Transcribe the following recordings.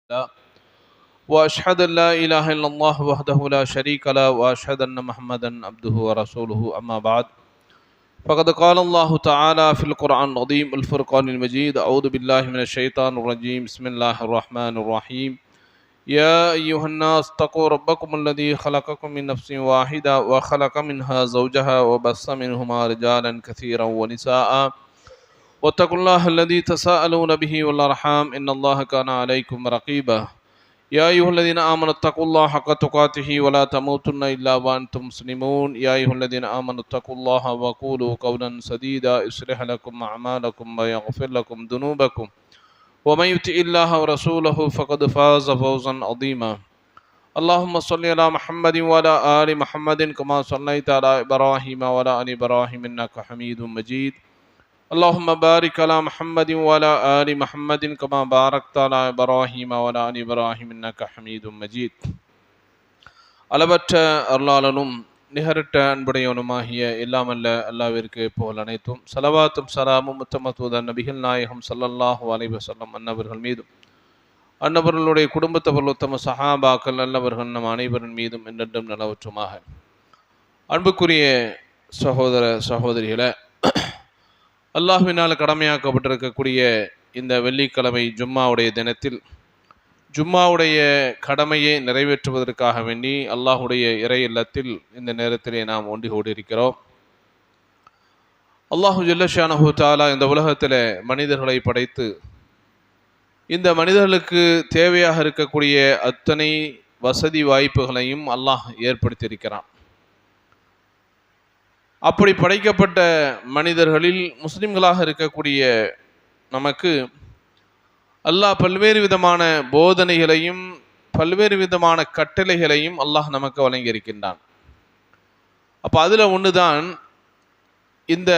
لا وأشهد أن لا إله إلا الله وحده لا شريك له وأشهد أن محمدا عبده ورسوله أما بعد فقد قال الله تعالى في القرآن العظيم الفرقان المجيد أعوذ بالله من الشيطان الرجيم بسم الله الرحمن الرحيم يا أيها الناس اتقوا ربكم الذي خلقكم من نفس واحدة وخلق منها زوجها وبث منهما رجالا كثيرا ونساء واتقوا الله الذي تساءلون به والأرحام إن الله كان عليكم رقيبا يا أيها الذين آمنوا اتقوا الله حق تقاته ولا تموتن إلا وأنتم مسلمون يا أيها الذين آمنوا اتقوا الله وقولوا قولا سديدا يصلح لكم أعمالكم ويغفر لكم ذنوبكم ومن يطع الله ورسوله فقد فاز فوزا عظيما اللهم صل على محمد وعلى آل محمد كما صليت على إبراهيم وعلى آل إبراهيم إنك حميد مجيد اللهم بارك على محمد وعلى آل محمد كما باركت على إبراهيم وعلى آل إبراهيم إنك حميد مجيد அளவற்ற அருளாளனும் நிகரற்ற அன்புடையவனுமாகிய எல்லாமல்ல அல்லாஹ்விற்கு புகழ் அனைத்தும் ஸலவாத்தும் ஸலாமும் முத்தமத்துவதன் நபிகள் நாயகம் ஸல்லல்லாஹு அலைஹி வஸல்லம் அன்னவர்கள் மீதும் அன்னவர்களுடைய குடும்பத்தவர்கள் உத்தம சஹாபாக்கள் நல்லவர்கள் நம் அனைவரின் மீதும் என்றென்றும் நிலவற்றுமாக. அன்புக்குரிய சகோதர சகோதரிகளை, அல்லாஹ்வினால் கடமையாக்கப்பட்டிருக்கக்கூடிய இந்த வெள்ளிக்கிழமை ஜும்மாவுடைய தினத்தில் ஜும்மாவுடைய கடமையை நிறைவேற்றுவதற்காக வேண்டி அல்லாஹுடைய இறை இல்லத்தில் இந்த நேரத்திலே நாம் ஒன்று கூடியிருக்கிறோம். அல்லாஹு ஜல்லஷானஹு தஆலா இந்த உலகத்தில் மனிதர்களை படைத்து இந்த மனிதர்களுக்கு தேவையாக இருக்கக்கூடிய அத்தனை வசதி வாய்ப்புகளையும் அல்லாஹ் ஏற்படுத்தியிருக்கிறான். அப்படி படைக்கப்பட்ட மனிதர்களில் முஸ்லிம்களாக இருக்கக்கூடிய நமக்கு அல்லாஹ் பல்வேறு விதமான போதனைகளையும் பல்வேறு விதமான கட்டளைகளையும் அல்லாஹ் நமக்கு வழங்கியிருக்கின்றான். அப்போ அதில் ஒன்று தான் இந்த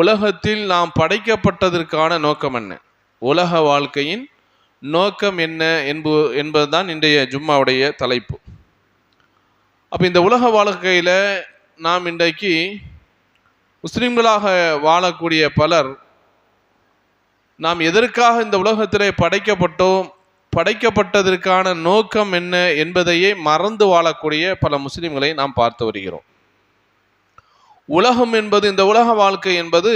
உலகத்தில் நாம் படைக்கப்பட்டதற்கான நோக்கம் என்ன, உலக வாழ்க்கையின் நோக்கம் என்ன என்பதுதான் இன்றைய ஜும்மாவுடைய தலைப்பு. அப்போ இந்த உலக வாழ்க்கையில் நாம் இன்றைக்கு முஸ்லிம்களாக வாழக்கூடிய பலர் நாம் எதற்காக இந்த உலகத்திலே படைக்கப்பட்டோம், படைக்கப்பட்டதற்கான நோக்கம் என்ன என்பதையே மறந்து வாழக்கூடிய பல முஸ்லிம்களை நாம் பார்த்து வருகிறோம். உலகம் என்பது, இந்த உலக வாழ்க்கை என்பது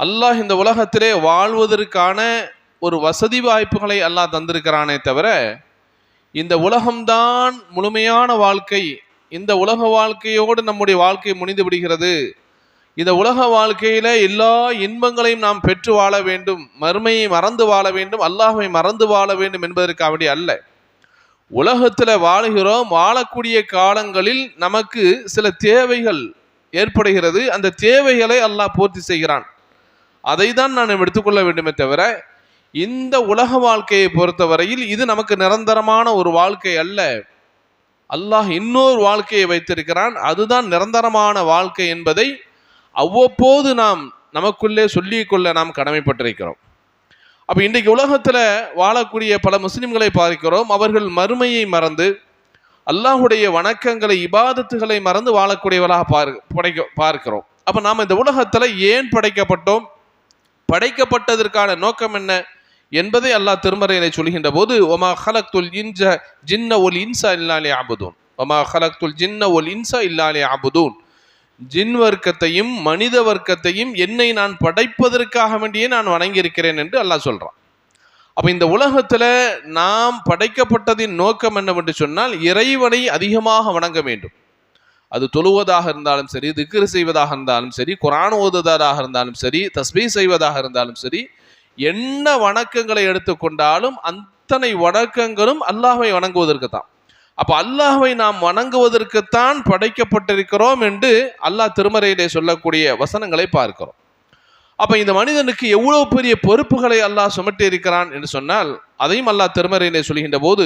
அல்லாஹ் இந்த உலகத்திலே வாழ்வதற்கான ஒரு வசதி வாய்ப்புகளை அல்லாஹ் தந்திருக்கிறானே தவிர இந்த உலகம்தான் முழுமையான வாழ்க்கை, இந்த உலக வாழ்க்கையோடு நம்முடைய வாழ்க்கை முடிந்து விடுகிறது, இந்த உலக வாழ்க்கையில எல்லா இன்பங்களையும் நாம் பெற்று வாழ வேண்டும், மறுமையை மறந்து வாழ வேண்டும், அல்லாஹ்வை மறந்து வாழ வேண்டும் என்பதற்காக வேண்டி அல்ல. உலகத்தில் வாழுகிறோம், வாழக்கூடிய காலங்களில் நமக்கு சில தேவைகள் ஏற்படுகிறது, அந்த தேவைகளை அல்லாஹ் பூர்த்தி செய்கிறான். அதை தான் நான் எடுத்துக்கொள்ள வேண்டுமே தவிர இந்த உலக வாழ்க்கையை பொறுத்தவரையில் இது நமக்கு நிரந்தரமான ஒரு வாழ்க்கை அல்ல. அல்லாஹ் இன்னொரு வாழ்க்கையை வைத்திருக்கிறான், அதுதான் நிரந்தரமான வாழ்க்கை என்பதை அவ்வப்போது நாம் நமக்குள்ளே சொல்லிக்கொள்ள நாம் கடமைப்பட்டிருக்கிறோம். அப்போ இன்றைக்கு உலகத்தில் வாழக்கூடிய பல முஸ்லிம்களை பார்க்கிறோம், அவர்கள் மறுமையை மறந்து அல்லாஹுடைய வணக்கங்களை இபாதத்துகளை மறந்து வாழக்கூடியவர்களாக பார்க்கிறோம். அப்போ நாம் இந்த உலகத்தில் ஏன் படைக்கப்பட்டோம், படைக்கப்பட்டதற்கான நோக்கம் என்ன என்பதை அல்லாஹ் திருமறையிலே சொல்கின்ற போது ஒமா ஹலக்துல் ஜின்ன ஒல் இன்சா இல்லா லியஅபுதூன், ஒமா ஹலக்துல் ஜின்ன ஒல் இன்சா இல்லா லியஅபுதூன், ஜின் வர்க்கத்தையும் மனித வர்க்கத்தையும் என்னை நான் படைப்பதற்காக வேண்டியே நான் வணங்கியிருக்கிறேன் என்று அல்லாஹ் சொல்றான். அப்போ இந்த உலகத்தில் நாம் படைக்கப்பட்டதின் நோக்கம் என்னவென்று சொன்னால் இறைவனை அதிகமாக வணங்க வேண்டும். அது தொழுவதாக இருந்தாலும் சரி, திக்ர் செய்வதாக இருந்தாலும் சரி, குர்ஆன் ஓதுவதாக இருந்தாலும் சரி, தஸ்பீஹ் செய்வதாக இருந்தாலும் சரி, என்ன வணக்கங்களை எடுத்துக்கொண்டாலும் அத்தனை வணக்கங்களும் அல்லாஹ்வை வணங்குவதற்கு தான். அப்போ அல்லாஹ்வை நாம் வணங்குவதற்குத்தான் படைக்கப்பட்டிருக்கிறோம் என்று அல்லாஹ் திருமறையிலே சொல்லக்கூடிய வசனங்களை பார்க்கிறோம். அப்போ இந்த மனிதனுக்கு எவ்வளவு பெரிய பொறுப்புகளை அல்லாஹ் சுமட்டி இருக்கிறான் என்று சொன்னால் அதையும் அல்லாஹ் திருமறையிலே சொல்கின்ற போது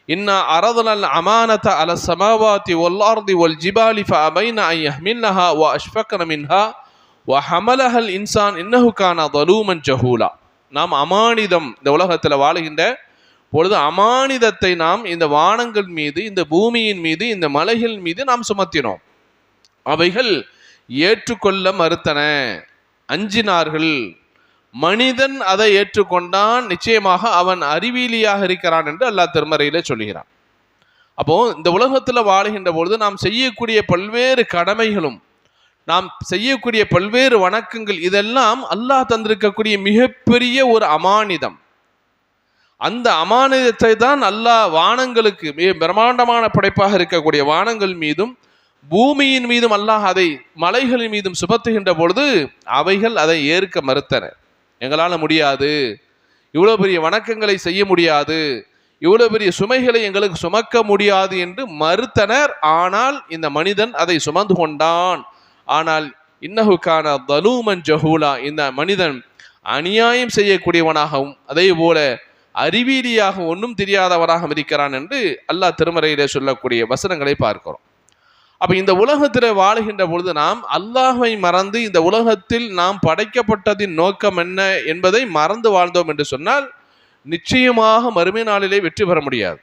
இன்னா அரதனல் அமானத அல ஸமாவாதி வல் அர்தி வல் ஜிபாலி ஃபஅபைன அன் யஹ்மில்னஹா வ அஷ்ஃபக்ன மின்ஹா வ ஹமலஹல் இன்சான் இன்னஹு கான ஸலூமன் ஜஹூலா. நாம் அமானிதம், இந்த உலகத்தில் வாழுகின்ற பொழுது அமானிதத்தை நாம் இந்த வானங்கள் மீது, இந்த பூமியின் மீது, இந்த மலைகள் மீது நாம் சுமத்தினோம். அவைகள் ஏற்றுக்கொள்ள மறுத்தன, அஞ்சினார்கள், மனிதன் அதை ஏற்றுக்கொண்டான், நிச்சயமாக அவன் அறிவியலியாக இருக்கிறான் என்று அல்லாஹ் திருமறையிலே சொல்கிறான். அப்போ இந்த உலகத்தில் வாழுகின்ற பொழுது நாம் செய்யக்கூடிய பல்வேறு கடமைகளும் நாம் செய்யக்கூடிய பல்வேறு வணக்கங்கள் இதெல்லாம் அல்லாஹ் தந்திருக்கக்கூடிய மிகப்பெரிய ஒரு அமானிதம். அந்த அமானிதத்தை தான் அல்லாஹ் வானங்களுக்கு, மிக பிரம்மாண்டமான படைப்பாக இருக்கக்கூடிய வானங்கள் மீதும் பூமியின் மீதும் அல்லாஹ் அதை மலைகளின் மீதும் சுமத்துகின்ற பொழுது அவைகள் அதை ஏற்க மறுத்தன. எங்களால் முடியாது, இவ்வளோ பெரிய வணக்கங்களை செய்ய முடியாது, இவ்வளோ பெரிய சுமைகளை எங்களுக்கு சுமக்க முடியாது என்று மறுத்தனர். ஆனால் இந்த மனிதன் அதை சுமந்து கொண்டான். ஆனால் இன்னஹுக்கான தலூமன் ஜஹூலா, இந்த மனிதன் அநியாயம் செய்யக்கூடியவனாகவும் அதே போல அறிவியலியாக ஒன்றும் தெரியாதவனாக இருக்கிறான் என்று அல்லாஹ் திருமறையிலே சொல்லக்கூடிய வசனங்களை பார்க்கிறோம். அப்போ இந்த உலகத்தில் வாழுகின்ற பொழுது நாம் அல்லாஹை மறந்து இந்த உலகத்தில் நாம் படைக்கப்பட்டதின் நோக்கம் என்ன என்பதை மறந்து வாழ்ந்தோம் என்று சொன்னால் நிச்சயமாக மறுமை நாளிலே வெற்றி பெற முடியாது.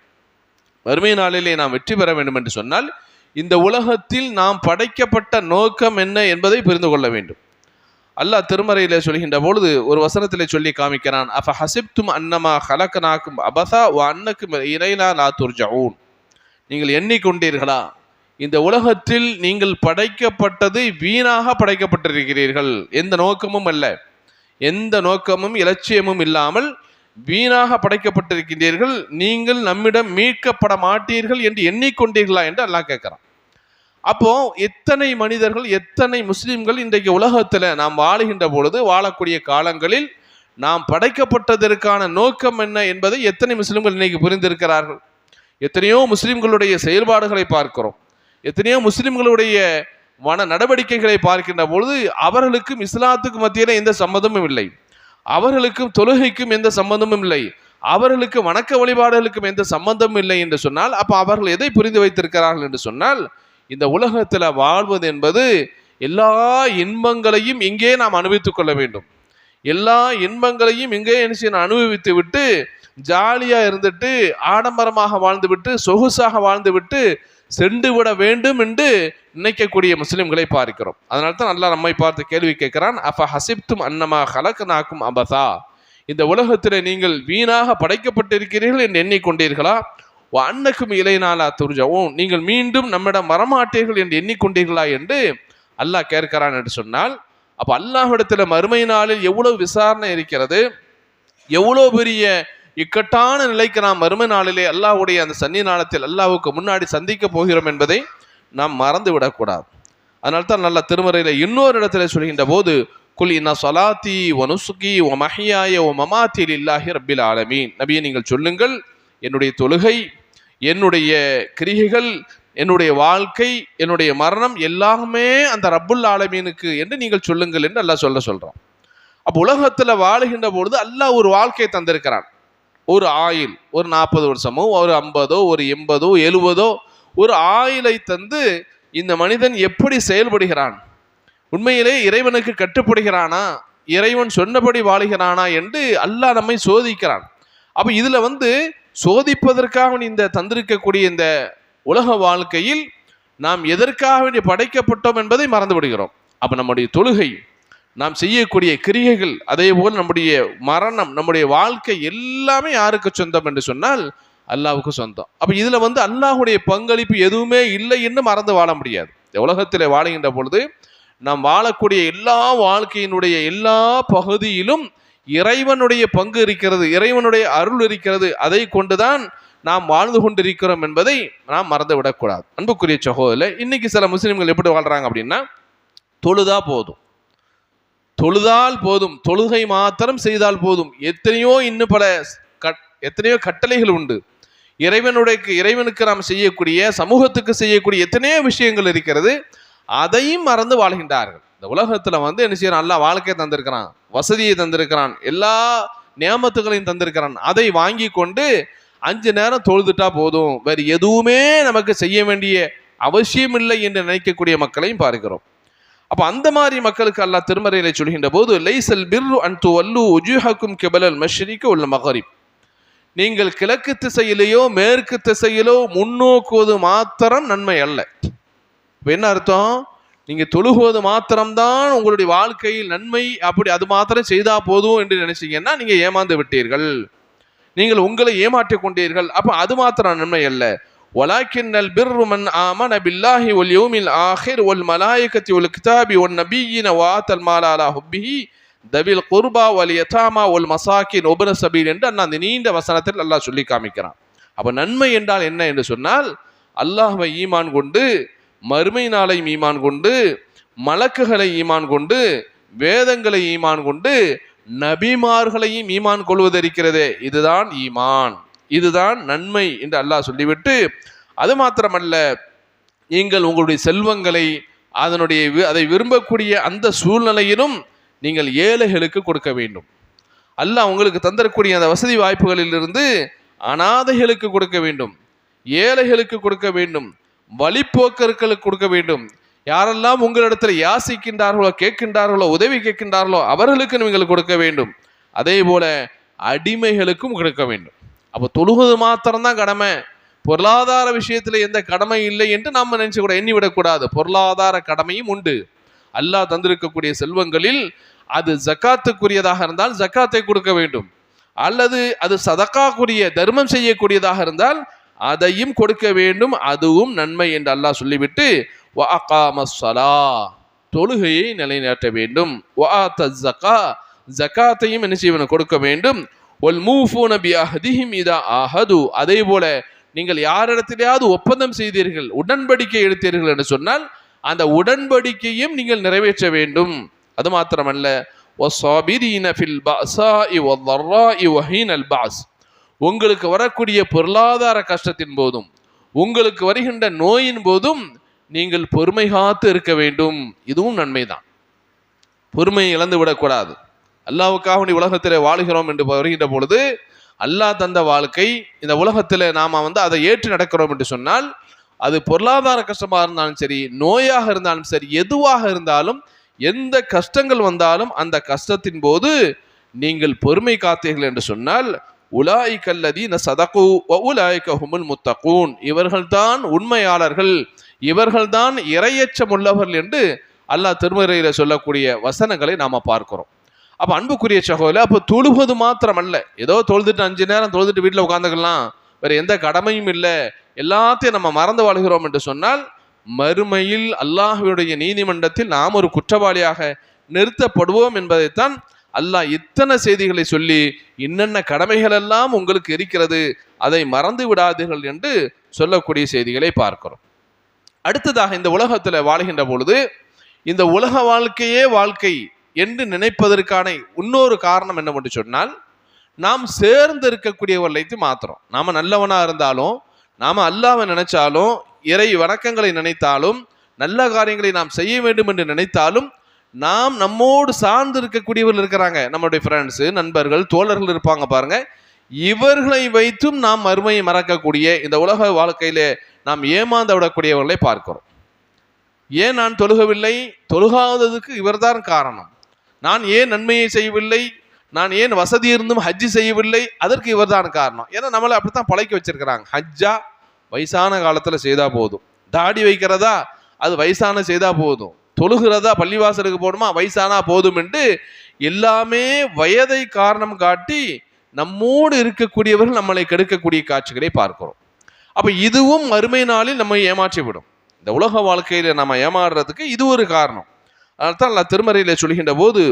மறுமை நாளிலே நாம் வெற்றி பெற வேண்டும் என்று சொன்னால் இந்த உலகத்தில் நாம் படைக்கப்பட்ட நோக்கம் என்ன என்பதை புரிந்து கொள்ள வேண்டும். அல்லாஹ் திருமறையிலே சொல்கின்ற பொழுது ஒரு வசனத்திலே சொல்லி காமிக்கிறான், அஃப ஹசிப்தும் அன்னமா ஹலக்னாக்கும் அபஸா வ அன்னக்கும் இலைனா லா துர்ஜஊன். நீங்கள் எண்ணிக்கொண்டீர்களா இந்த உலகத்தில் நீங்கள் படைக்கப்பட்டது வீணாக படைக்கப்பட்டிருக்கிறீர்கள், எந்த நோக்கமும் அல்ல, எந்த நோக்கமும் இலட்சியமும் இல்லாமல் வீணாக படைக்கப்பட்டிருக்கின்றீர்கள், நீங்கள் நம்மிடம் மீட்கப்பட மாட்டீர்கள் என்று எண்ணிக்கொண்டீர்களா என்று அல்லாஹ் கேட்கிறான். அப்போ எத்தனை மனிதர்கள், எத்தனை முஸ்லிம்கள் இன்றைக்கு உலகத்தில் நாம் வாழுகின்ற பொழுது வாழக்கூடிய காலங்களில் நாம் படைக்கப்பட்டதற்கான நோக்கம் என்ன என்பதை எத்தனை முஸ்லிம்கள் இன்னைக்கு புரிந்திருக்கிறார்கள்? எத்தனையோ முஸ்லிம்களுடைய செயல்பாடுகளை பார்க்கிறோம், எத்தனையோ முஸ்லிம்களுடைய மன நடவடிக்கைகளை பார்க்கின்ற பொழுது அவர்களுக்கும் இஸ்லாத்துக்கும் மத்தியில எந்த சம்மந்தமும் இல்லை, அவர்களுக்கும் தொழுகைக்கும் எந்த சம்பந்தமும் இல்லை, அவர்களுக்கு வணக்க வழிபாடுகளுக்கும் எந்த சம்பந்தமும் இல்லை என்று சொன்னால் அப்போ அவர்கள் எதை புரிந்து வைத்திருக்கிறார்கள் என்று சொன்னால் இந்த உலகத்தில் வாழ்வது என்பது எல்லா இன்பங்களையும் இங்கே நாம் அனுபவித்துக் கொள்ள வேண்டும், எல்லா இன்பங்களையும் இங்கே அனுபவித்து விட்டு ஜாலியாக இருந்துட்டு ஆடம்பரமாக வாழ்ந்து விட்டு சொகுசாக வாழ்ந்து விட்டு சென்று விட வேண்டும் என்று நினைக்கக்கூடிய முஸ்லிம்களை பார்க்கிறோம். அதனால தான் அல்லாஹ் நம்மை பார்த்து கேள்வி கேட்கிறான், அஃப ஹசிப்தும் அன்னமா ஹலக்னாக்கும் அபஸா, இந்த உலகத்தில் நீங்கள் வீணாக படைக்கப்பட்டிருக்கிறீர்கள் என்று எண்ணிக்கொண்டீர்களா, அன்னக்கும் இலைனா லா துர்ஜஊன், நீங்கள் மீண்டும் நம்மிடம் வரமாட்டீர்கள் என்று எண்ணிக்கொண்டீர்களா என்று அல்லாஹ் கேட்கிறான் என்று சொன்னால் அப்போ அல்லாஹ்விடத்தில் மறுமை நாளில் எவ்வளவு விசாரணை இருக்கிறது, எவ்வளோ பெரிய இக்கட்டான நிலைக்கு நாம் மறுமை நாளிலே அல்லாஹ்வுடைய அந்த சன்னிதானத்தில் அல்லாஹ்வுக்கு முன்னாடி சந்திக்க போகிறோம் என்பதை நாம் மறந்து விடக்கூடாது. அதனால தான் நல்ல திருமறையில் இன்னொரு இடத்துல சொல்கின்ற போது, குல் இன்னா ஸலாத்தி வ நுஸ்கி வ மஹ்யாய வ மமாத்தி லில்லாஹி ரப்பில் ஆலமீன், நபியே நீங்கள் சொல்லுங்கள், என்னுடைய தொழுகை, என்னுடைய கிரிகைகள், என்னுடைய வாழ்க்கை, என்னுடைய மரணம் எல்லாமே அந்த ரப்புல் ஆலமீனுக்கு என்று நீங்கள் சொல்லுங்கள் என்று அல்லாஹ் சொல்றான். அப்போ உலகத்தில் வாழுகின்ற பொழுது அல்லாஹ் ஒரு வாழ்க்கையை தந்திருக்கிறான், ஒரு ஆயுள், ஒரு 40 வருஷமோ ஒரு 50ஓ ஒரு 80ஓ 70ஓ ஒரு ஆயுளை தந்து இந்த மனிதன் எப்படி செயல்படுகிறான், உண்மையிலே இறைவனுக்கு கட்டுப்படுகிறானா, இறைவன் சொன்னபடி வாழுகிறானா என்று அல்லாஹ் நம்மை சோதிக்கிறான். அப்போ இதில் சோதிப்பதற்காக இந்த தந்திருக்கக்கூடிய இந்த உலக வாழ்க்கையில் நாம் எதற்காக வேண்டி படைக்கப்பட்டோம் என்பதை மறந்து விடுகிறோம். அப்போ நம்முடைய தொழுகை, நாம் செய்யக்கூடிய கிரியைகள், அதே போல் நம்முடைய மரணம், நம்முடைய வாழ்க்கை எல்லாமே யாருக்கு சொந்தம் என்று சொன்னால் அல்லாஹ்வுக்கு சொந்தம். அப்போ இதில் அல்லாஹ்வுடைய பங்களிப்பு எதுவுமே இல்லை என்று மறந்து வாழ முடியாது. உலகத்தில் வாழுகின்ற பொழுது நாம் வாழக்கூடிய எல்லா வாழ்க்கையினுடைய எல்லா பகுதியிலும் இறைவனுடைய பங்கு இருக்கிறது, இறைவனுடைய அருள் இருக்கிறது, அதை கொண்டுதான் நாம் வாழ்ந்து கொண்டிருக்கிறோம் என்பதை நாம் மறந்து விடக்கூடாது. அன்புக்குரிய சகோதரர்களே, இன்னைக்கு சில முஸ்லிம்கள் எப்படி வாழ்றாங்க அப்படின்னா, தொழுதால் போதும், தொழுகை மாத்திரம் செய்தால் போதும், எத்தனையோ இன்னும் பல எத்தனையோ கட்டளைகள் உண்டு, இறைவனுக்கு நாம் செய்யக்கூடிய, சமூகத்துக்கு செய்யக்கூடிய எத்தனையோ விஷயங்கள் இருக்கிறது, அதையும் மறந்து வாழ்கின்றார்கள். இந்த உலகத்தில் என்ன செய்யறான், அல்லாஹ் வாழ்க்கையை தந்திருக்கிறான், வசதியை தந்திருக்கிறான், எல்லா நியமத்துகளையும் தந்திருக்கிறான், அதை வாங்கி கொண்டு 5 நேரம் தொழுதுட்டா போதும், வேறு எதுவுமே நமக்கு செய்ய வேண்டிய அவசியம் இல்லை என்று நினைக்கக்கூடிய மக்களையும் பார்க்கிறோம். அப்போ அந்த மாதிரி மக்களுக்கு அல்லாஹ் திருமறையிலே சொல்கின்ற போது, லைஸல் பிர்ரு அன் துவல்லு உஜூஹக்கும் கிபலல் மஷ்ரிக் வல் மக்ரிப், நீங்கள் கிழக்கு திசையிலேயோ மேற்கு திசையிலோ முன்னோக்குவது மாத்திரம் நன்மை அல்ல. இப்போ என்ன அர்த்தம், நீங்க தொழுகுவது மாத்திரம்தான் உங்களுடைய வாழ்க்கையில் நன்மை, அப்படி அது மாத்திரம் செய்தா போதும் என்று நினைச்சீங்கன்னா நீங்க ஏமாந்து விட்டீர்கள், நீங்கள் உங்களை ஏமாற்றிக் கொண்டீர்கள். அப்ப அது மாத்திரம் நன்மை அல்ல. வலாக்கின்னல் பிர்ரு மன் ஆமன பில்லாஹி வல் யௌமில் ஆஹிர் வல் மலாயிகத்தி வல் கிதாபி வன் நபிய்யின வஆத்தல் மால அலா ஹுப்பிஹி தவில் குர்பா வல் யதாமா வல் மசாகின் வப்ன சபீல் என்று அந்த நீண்ட வசனத்தில் அல்லாஹ் சொல்லி காமிக்கிறான். அப்ப நன்மை என்றால் என்ன என்று சொன்னால், அல்லாஹ்வை ஈமான் கொண்டு, மறுமை நாளை ஈமான் கொண்டு, மலக்குகளை ஈமான் கொண்டு, வேதங்களை ஈமான் கொண்டு, நபிமார்களையும் ஈமான் கொள்வது இருக்கிறதே, இதுதான் ஈமான், இதுதான் நன்மை என்று அல்லாஹ் சொல்லிவிட்டு, அது மாத்திரமல்ல, நீங்கள் உங்களுடைய செல்வங்களை அதை விரும்பக்கூடிய அந்த சூழ்நிலையிலும் நீங்கள் ஏழைகளுக்கு கொடுக்க வேண்டும். அல்லாஹ் உங்களுக்கு தந்திரக்கூடிய அந்த வசதி வாய்ப்புகளிலிருந்து அனாதைகளுக்கு கொடுக்க வேண்டும், ஏழைகளுக்கு கொடுக்க வேண்டும், வழிப்போக்கர்களுக்கு கொடுக்க வேண்டும். யாரெல்லாம் உங்களிடத்தில் யாசிக்கின்றார்களோ, கேட்கின்றார்களோ, உதவி கேட்கின்றார்களோ அவர்களுக்கு நீங்கள் கொடுக்க வேண்டும். அதே போல அடிமைகளுக்கும் கொடுக்க வேண்டும். அப்போ தொழுவது மாத்திரம்தான் கடமை, பொருளாதார விஷயத்தில் எந்த கடமை இல்லை என்று நாம் நினைச்சு கூட எண்ணிவிடக்கூடாது. பொருளாதார கடமையும் உண்டு. அல்லாஹ் தந்திருக்கக்கூடிய செல்வங்களில் அது ஜக்காத்துக்குரியதாக இருந்தால் ஜக்காத்தை கொடுக்க வேண்டும், அல்லது அது சதக்காக்குரிய தர்மம் செய்யக்கூடியதாக இருந்தால் அதையும் கொடுக்க வேண்டும், அதுவும் நன்மை என்று அல்லாஹ் சொல்லிவிட்டு தொழுகையை நிலைநாட்ட வேண்டும், ஜக்காத்தையும் என்ன செய்வன கொடுக்க வேண்டும். அதே போல நீங்கள் யாரிடத்திலேயாவது ஒப்பந்தம் செய்தீர்கள், உடன்படிக்கை எடுத்தீர்கள் என்று சொன்னால் அந்த உடன்படிக்கையும் நீங்கள் நிறைவேற்ற வேண்டும். அது மாத்திரமல்ல, உங்களுக்கு வரக்கூடிய பொருளாதார கஷ்டத்தின் போதும், உங்களுக்கு வருகின்ற நோயின் போதும் நீங்கள் பொறுமை காத்து இருக்க வேண்டும். இதுவும் நன்மைதான். பொறுமையை இழந்து விடக்கூடாது. அல்லாஹ்வுக்காக உலகத்தில் வாழ்கிறோம் என்று வருகின்ற பொழுது, அல்லாஹ் தந்த வாழ்க்கை இந்த உலகத்தில் நாம் அதை ஏற்று நடக்கிறோம் என்று சொன்னால், அது பொருளாதார கஷ்டமாக இருந்தாலும் சரி, நோயாக இருந்தாலும் சரி, எதுவாக இருந்தாலும், எந்த கஷ்டங்கள் வந்தாலும் அந்த கஷ்டத்தின் போது நீங்கள் பொறுமை காத்தீர்கள் என்று சொன்னால், உலாயிகல்லதீன ஸதகு வ உலாயிக ஹுமுல் முத்தகூன், இவர்கள்தான் உண்மையாளர்கள், இவர்கள்தான் இறையச்சம் உள்ளவர்கள் என்று அல்லாஹ் திருமறையில் சொல்லக்கூடிய வசனங்களை நாம் பார்க்கிறோம். அப்போ அன்புக்குரிய சகோதரர், அப்போ தொழுவது மாத்திரம் அல்ல, ஏதோ தொழுதுட்டு 5 நேரம் தொழுதுட்டு வீட்டில் உட்காந்துக்கலாம், வேற எந்த கடமையும் இல்லை, எல்லாத்தையும் நம்ம மறந்து வாழ்கிறோம் என்று சொன்னால், மறுமையில் அல்லாஹ்வுடைய நீதிமன்றத்தில் நாம் ஒரு குற்றவாளியாக நிறுத்தப்படுவோம் என்பதைத்தான் அல்லாஹ் இத்தனை செய்திகளை சொல்லி, இன்னென்ன கடமைகள் எல்லாம் உங்களுக்கு இருக்கிறது, அதை மறந்து விடாதீர்கள் என்று சொல்லக்கூடிய செய்திகளை பார்க்கிறோம். அடுத்ததாக, இந்த உலகத்தில் வாழ்கின்ற பொழுது இந்த உலக வாழ்க்கையே வாழ்க்கை என்று நினைப்பதற்கான இன்னொரு காரணம் என்னவென்று சொன்னால், நாம் சேர்ந்து இருக்கக்கூடியவர்களை மாத்திரம், நாம் நல்லவனாக இருந்தாலும், நாம் அல்லாஹ்வை நினைச்சாலும், இறை வணக்கங்களை நினைத்தாலும், நல்ல காரியங்களை நாம் செய்ய வேண்டும் என்று நினைத்தாலும், நாம் நம்மோடு சார்ந்து இருக்கக்கூடியவர்கள் இருக்கிறாங்க, நம்மளுடைய ஃப்ரெண்ட்ஸு, நண்பர்கள், தோழர்கள் இருப்பாங்க பாருங்க, இவர்களை வைத்தும் நாம் மறுமையை மறக்கக்கூடிய இந்த உலக வாழ்க்கையிலே நாம் ஏமாந்து விடக்கூடியவர்களை பார்க்கிறோம். ஏன் நான் தொழுகவில்லை, தொழுகாததுக்கு இவர்தான் காரணம். நான் ஏன் நன்மையை செய்யவில்லை, நான் ஏன் வசதி இருந்தும் ஹஜ்ஜி செய்யவில்லை, அதற்கு இவர்தான் காரணம். ஏன்னா நம்மளை அப்படித்தான் பழக்கி வச்சிருக்கிறாங்க. ஹஜ்ஜா வயசான காலத்தில் செய்தா போதும், தாடி வைக்கிறதா அது வயசான செய்தா போதும், தொழுகிறதா பள்ளிவாசலுக்கு போகணுமா வயசானா போதும் என்று எல்லாமே வயதை காரணம் காட்டி நம்மோடு இருக்கக்கூடியவர்கள் நம்மளை கெடுக்கக்கூடிய காட்சிகளை பார்க்கிறோம். அப்போ இதுவும் மறுமை நாளில் நம்மை ஏமாற்றி விடும். இந்த உலக வாழ்க்கையில நம்ம ஏமாறுறதுக்கு இது ஒரு காரணம். அதனால்தான் அல்லாஹ் திருமறையில சொல்கின்ற போது,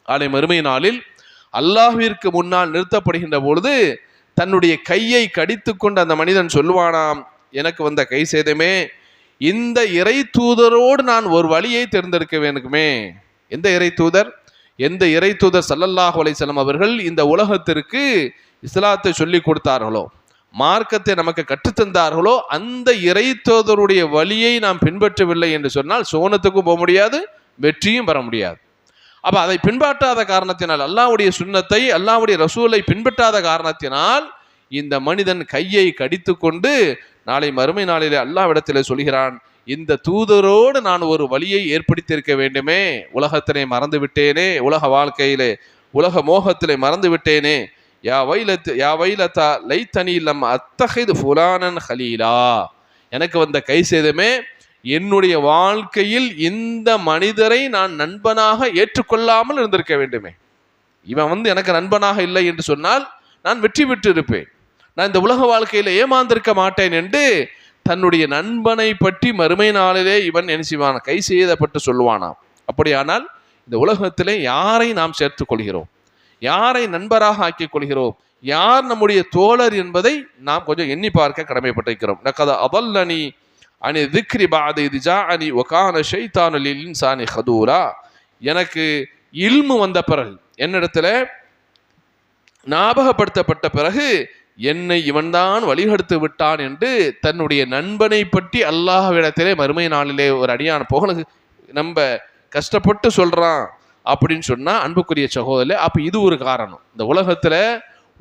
நாளை மறுமை நாளில் அல்லாஹ்விற்கு முன்னால் நிறுத்தப்படுகின்ற பொழுது தன்னுடைய கையை கடித்து கொண்டு அந்த மனிதன் சொல்லுவானாம், எனக்கு வந்த கை சேதமே, இந்த இறை தூதரோடு நான் ஒரு வழியை தேர்ந்தெடுக்க வேண்டுமே. எந்த இறை தூதர்? எந்த இறை தூதர் ஸல்லல்லாஹு அலைஹி வஸல்லம் அவர்கள் இந்த உலகத்திற்கு இஸ்லாத்தை சொல்லி கொடுத்தார்களோ, மார்க்கத்தை நமக்கு கற்றுத்தந்தார்களோ, அந்த இறை தூதருடைய வழியை நாம் பின்பற்றவில்லை என்று சொன்னால் சோனத்துக்கும் போக முடியாது, வெற்றியும் பெற முடியாது. அப்ப அதை பின்பற்றாத காரணத்தினால், அல்லாஹ்வுடைய சுன்னத்தை, அல்லாஹ்வுடைய ரசூலை பின்பற்றாத காரணத்தினால் இந்த மனிதன் கையை கடித்து கொண்டு நாளை மறுமை நாளிலே அல்லாஹ்விடத்திலே சொல்கிறான், இந்த தூதரோடு நான் ஒரு வழியை ஏற்படுத்தியிருக்க வேண்டுமே, உலகத்திலே மறந்து விட்டேனே, உலக வாழ்க்கையிலே உலக மோகத்திலே மறந்து விட்டேனே, யா வைலதா லைத்தனி லம் அத்தஹிது ஃபுலானன் ஹலீலா. எனக்கு வந்த கை சேதமே, என்னுடைய வாழ்க்கையில் இந்த மனிதரை நான் நண்பனாக ஏற்றுக்கொள்ளாமல் இருந்திருக்க வேண்டுமே. இவன் எனக்கு நண்பனாக இல்லை என்று சொன்னால் நான் வெற்றி பெற்று இருப்பேன், நான் இந்த உலக வாழ்க்கையில் ஏமாந்திருக்க மாட்டேன் என்று தன்னுடைய நண்பனை பற்றி மறுமை நாளிலே இவன் என்ன செய்வான்? கை செய்தப்பட்டு சொல்லுவானாம். அப்படியானால் இந்த உலகத்திலே யாரை நாம் சேர்த்துக் கொள்கிறோம், யாரை நண்பராக ஆக்கிக் கொள்கிறோம், யார் நம்முடைய தோழர் என்பதை நாம் கொஞ்சம் எண்ணி பார்க்க கடமைப்பட்டிருக்கிறோம். நக்கத அதல்லனி அனி திக்ரி பாத இது ஜாஅனி வகான ஷைத்தானு லில் இன்சானி ஹதூரா. எனக்கு இல்மு வந்த பிறகு, என்னிடத்துல ஞாபகப்படுத்தப்பட்ட பிறகு என்னை இவன்தான் வழிகெடுத்து விட்டான் என்று தன்னுடைய நண்பனை பற்றி அல்லாஹ்விடத்திலே மறுமை நாளிலே ஒரு அடியான புகழுக்கு நம்ம கஷ்டப்பட்டு சொல்றான் அப்படின்னு சொன்னா, அன்புக்குரிய சகோதரர்களே, அப்ப இது ஒரு காரணம். இந்த உலகத்துல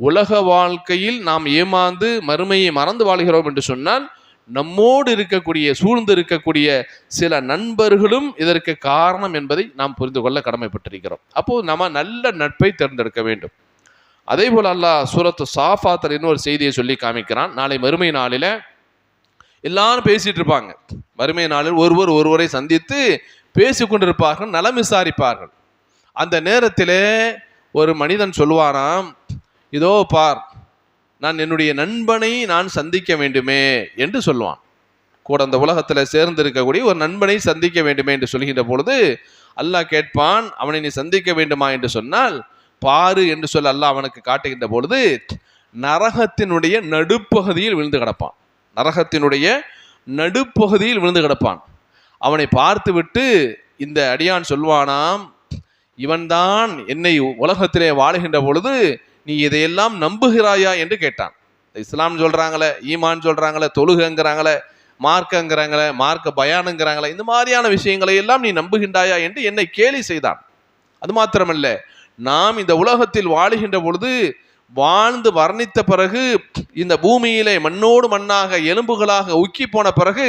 உலக வாழ்க்கையில் நாம் ஏமாந்து மறுமையை மறந்து வாழ்கிறோம் என்று சொன்னால், நம்மோடு இருக்கக்கூடிய சூழ்ந்து இருக்கக்கூடிய சில நண்பர்களும் இதற்கு காரணம் என்பதை நாம் புரிந்து கொள்ள கடமைப்பட்டிருக்கிறோம். அப்போ நம்ம நல்ல நட்பை தேர்ந்தெடுக்க வேண்டும். அதே போல அல்லாஹ் சூரத்து சாஃபாத்தில் இன்னொரு செய்தியை சொல்லி காமிக்கிறான். நாளை மறுமை நாளில எல்லாரும் பேசிட்டு இருப்பாங்க. மறுமை நாளில் ஒருவரை சந்தித்து பேசிக்கொண்டிருப்பார்கள், நலம் விசாரிப்பார்கள். அந்த நேரத்திலே ஒரு மனிதன் சொல்லுவாராம், இதோ பார், நான் என்னுடைய நண்பனை நான் சந்திக்க வேண்டுமே என்று சொல்லுவான். கூட அந்த உலகத்தில் சேர்ந்திருக்கக்கூடிய ஒரு நண்பனை சந்திக்க வேண்டுமே என்று சொல்கின்ற பொழுது அல்லாஹ் கேட்பான், அவனை நீ சந்திக்க வேண்டுமா என்று சொன்னால் பாரு என்று சொல்ல அல்லாஹ் அவனுக்கு காட்டுகின்ற பொழுது நரகத்தினுடைய நடுப்பகுதியில் விழுந்து கிடப்பான். நரகத்தினுடைய நடுப்பகுதியில் விழுந்து கிடப்பான். அவனை பார்த்து விட்டு இந்த அடியான் சொல்வானாம், இவன்தான் என்னை உலகத்திலே வாழுகின்ற பொழுது நீ இதையெல்லாம் நம்புகிறாயா என்று கேட்டான். இஸ்லாம் சொல்றாங்களே, ஈமான் சொல்றாங்களே, தொழுகைங்கிறாங்களே, மார்க்கங்கிறாங்களே, மார்க்க பயானுங்கிறாங்களே, இந்த மாதிரியான விஷயங்களை எல்லாம் நீ நம்புகின்றாயா என்று என்னை கேலி செய்தான். அது மாத்திரமல்ல, நாம் இந்த உலகத்தில் வாழுகின்ற பொழுது வாழ்ந்து வர்ணித்த பிறகு இந்த பூமியிலே மண்ணோடு மண்ணாக எலும்புகளாக உக்கி போன பிறகு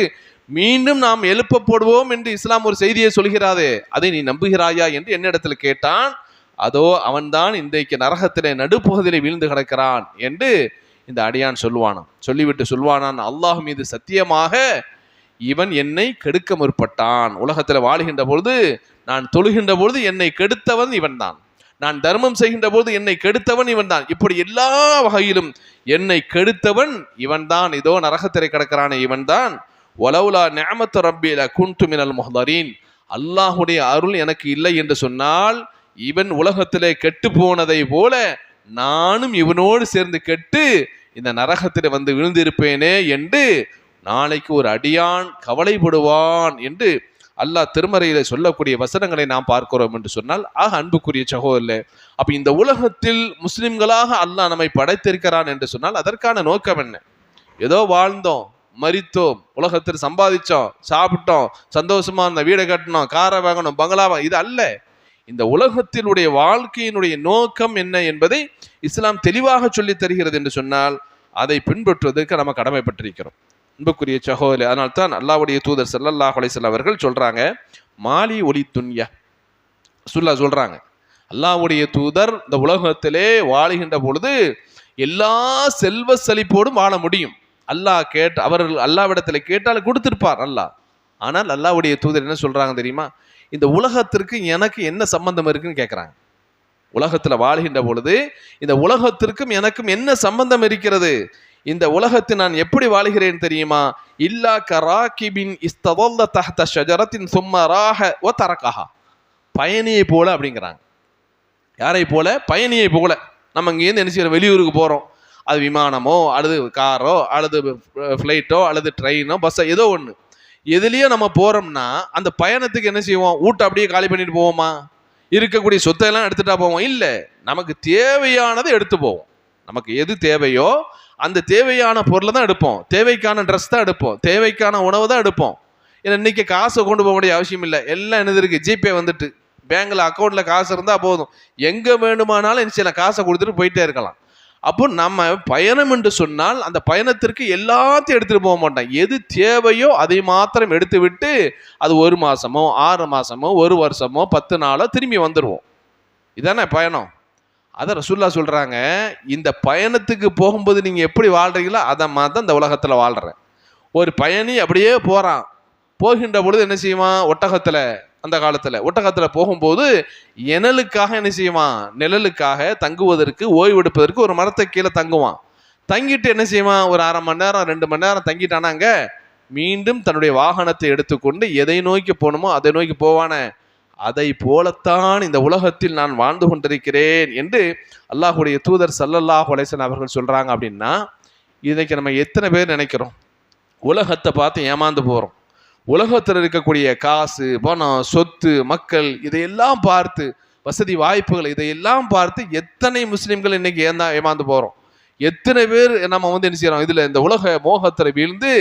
மீண்டும் நாம் எழுப்பப்படுவோம் என்று இஸ்லாம் ஒரு செய்தியை சொல்கிறாதே, அதை நீ நம்புகிறாயா என்று என்னிடத்தில் கேட்டான். அதோ அவன்தான் இன்றைக்கு நரகத்திலே நடுப்பகுதியிலே வீழ்ந்து கிடக்கிறான் என்று இந்த அடியான் சொல்வானான். சொல்லிவிட்டு சொல்வானான், அல்லாஹ் மீது சத்தியமாக இவன் என்னை கெடுக்க முற்பட்டான். உலகத்தில் வாழுகின்ற பொழுது நான் தொழுகின்ற பொழுது என்னை கெடுத்தவன் இவன் தான், நான் தர்மம் செய்கின்ற போது என்னை கெடுத்தவன் இவன் தான், இப்படி எல்லா வகையிலும் என்னை கெடுத்தவன் இவன் தான், இதோ நரகத்திலே கிடக்கிறானே இவன் தான். வலவுலா நிஅமத்து ரப்பில குன்து மினல் முஹ்தரீன். அல்லாஹுடைய அருள் எனக்கு இல்லை என்று சொன்னால் இவன் உலகத்திலே கெட்டு போனதை போல நானும் இவனோடு சேர்ந்து கெட்டு இந்த நரகத்திலே வந்து விழுந்திருப்பேனே என்று நாளைக்கு ஒரு அடியான் கவலைப்படுவான் என்று அல்லாஹ் திருமறையில சொல்லக்கூடிய வசனங்களை நாம் பார்க்கிறோம் என்று சொன்னால், அன்புக்குரிய சகோதரர்களே, அப்ப இந்த உலகத்தில் முஸ்லிம்களாக அல்லாஹ் நம்மை படைத்திருக்கிறான் என்று சொன்னால் அதற்கான நோக்கம் என்ன? ஏதோ வாழ்ந்தோம், மரித்தோம், உலகத்தில் சம்பாதிச்சோம், சாப்பிட்டோம், சந்தோஷமா இருந்த வீடை கட்டணும், காரை வாங்கணும், பங்களா, இது அல்ல. இந்த உலகத்தினுடைய வாழ்க்கையினுடைய நோக்கம் என்ன என்பதை இஸ்லாம் தெளிவாக சொல்லி தருகிறது என்று சொன்னால் அதை பின்பற்றுவதற்கு நம்ம கடமைப்பட்டிருக்கிறோம். அன்புக்குரிய சகோதரர்களே, அதனால்தான் அல்லாஹ்வுடைய தூதர் ஸல்லல்லாஹு அலைஹி வஸல்லம் அவர்கள் சொல்றாங்க, மாலி ஒலி துன்யா சொல்றாங்க, அல்லாஹ்வுடைய தூதர் இந்த உலகத்திலே வாழுகின்ற பொழுது எல்லா செல்வ செழிப்போடும் வாழ முடியும். அவர்கள் அல்லாஹ்விடத்துல கேட்டால் கொடுத்திருப்பார் அல்லாஹ். ஆனால் அல்லாஹ்வுடைய தூதர் என்ன சொல்றாங்க தெரியுமா? இந்த உலகத்திற்கு எனக்கு என்ன சம்பந்தம் இருக்குன்னு கேட்குறாங்க. உலகத்தில் வாழ்கின்ற பொழுது இந்த உலகத்திற்கும் எனக்கும் என்ன சம்பந்தம் இருக்கிறது? இந்த உலகத்தில் நான் எப்படி வாழ்கிறேன் தெரியுமா? இல்லா கராகிபின் இஸ்தவல்ல தஹ்த ஷஜரத்தின் சும்ம ராஹ வ தரகஹா. பயணியை போல அப்படிங்கிறாங்க. யாரை போல? பயணியை போல. நம்ம இங்கேருந்து என்ன செய்யறோம்? வெளியூருக்கு போகிறோம். அது விமானமோ அல்லது காரோ அல்லது ஃப்ளைட்டோ அல்லது ட்ரெயினோ பஸ்ஸோ ஏதோ ஒன்று, எதுலேயோ நம்ம போகிறோம்னா அந்த பயணத்துக்கு என்ன செய்வோம்? வீட்டை அப்படியே காலி பண்ணிட்டு போவோமா? இருக்கக்கூடிய சொத்தையெல்லாம் எடுத்துட்டா போவோம்? இல்லை, நமக்கு தேவையானதை எடுத்து போவோம். நமக்கு எது தேவையோ அந்த தேவையான பொருளை தான் எடுப்போம், தேவைக்கான ட்ரெஸ் தான் எடுப்போம், தேவைக்கான உணவு தான் எடுப்போம். ஏன்னா இன்னைக்கு காசை கொண்டு போக வேண்டிய அவசியம் இல்லை, எல்லாம் என்னது இருக்கு, ஜிபே வந்துட்டு, பேங்க்ல அக்கௌண்ட்ல காசு இருந்தால் போதும், எங்கே வேணுமானாலும் சில காசை கொடுத்துட்டு போயிட்டே இருக்கலாம். அப்போ நம்ம பயணம் என்று சொன்னால் அந்த பயணத்திற்கு எல்லாத்தையும் எடுத்துகிட்டு போக மாட்டோம். எது தேவையோ அதை மாத்திரம் எடுத்து விட்டு அது 1 மாதமோ 6 மாதமோ 1 வருஷமோ 10 நாளோ திரும்பி வந்துடுவோம். இதானே பயணம். அதை ரசூல்லா சொல்றாங்க, இந்த பயணத்துக்கு போகும்போது நீங்க எப்படி வாழ்றீங்களோ அதை மாதிரி தான் இந்த உலகத்துல வாழ்றேன். ஒரு பயணி அப்படியே போறான், போகின்ற பொழுது என்ன செய்வான், ஒட்டகத்துல, அந்த காலத்துல ஒட்டகத்துல போகும்போது எனலுக்காக என்ன செய்வான், நிழலுக்காக தங்குவதற்கு, ஓய்வெடுப்பதற்கு ஒரு மரத்தை கீழே தங்குவான். தங்கிட்டு என்ன செய்வான், ஒரு 1/2 மணி நேரம் 2 மணி நேரம் தங்கிட்டானாங்க, மீண்டும் தன்னுடைய வாகனத்தை எடுத்துக்கொண்டு எதை நோக்கி போகணுமோ அதை நோக்கி போவான. அதை போலத்தான் இந்த உலகத்தில் நான் வாழ்ந்து கொண்டிருக்கிறேன் என்று அல்லாஹுடைய தூதர் ஸல்லல்லாஹு அலைஹி வஸல்லம் அவர்கள் சொல்றாங்க. அப்படின்னா இன்னைக்கு நம்ம எத்தனை பேர் நினைக்கிறோம், உலகத்தை பார்த்து ஏமாந்து போறோம். உலகத்தில் இருக்கக்கூடிய காசு, பணம், சொத்து, மக்கள், இதையெல்லாம் பார்த்து, வசதி வாய்ப்புகள், இதையெல்லாம் பார்த்து எத்தனை முஸ்லிம்கள் இன்னைக்கு ஏமாந்து போறோம். எத்தனை பேர் நம்ம என்ன செய்யறோம், இதுல இந்த உலக மோகத்தில் வீழ்ந்து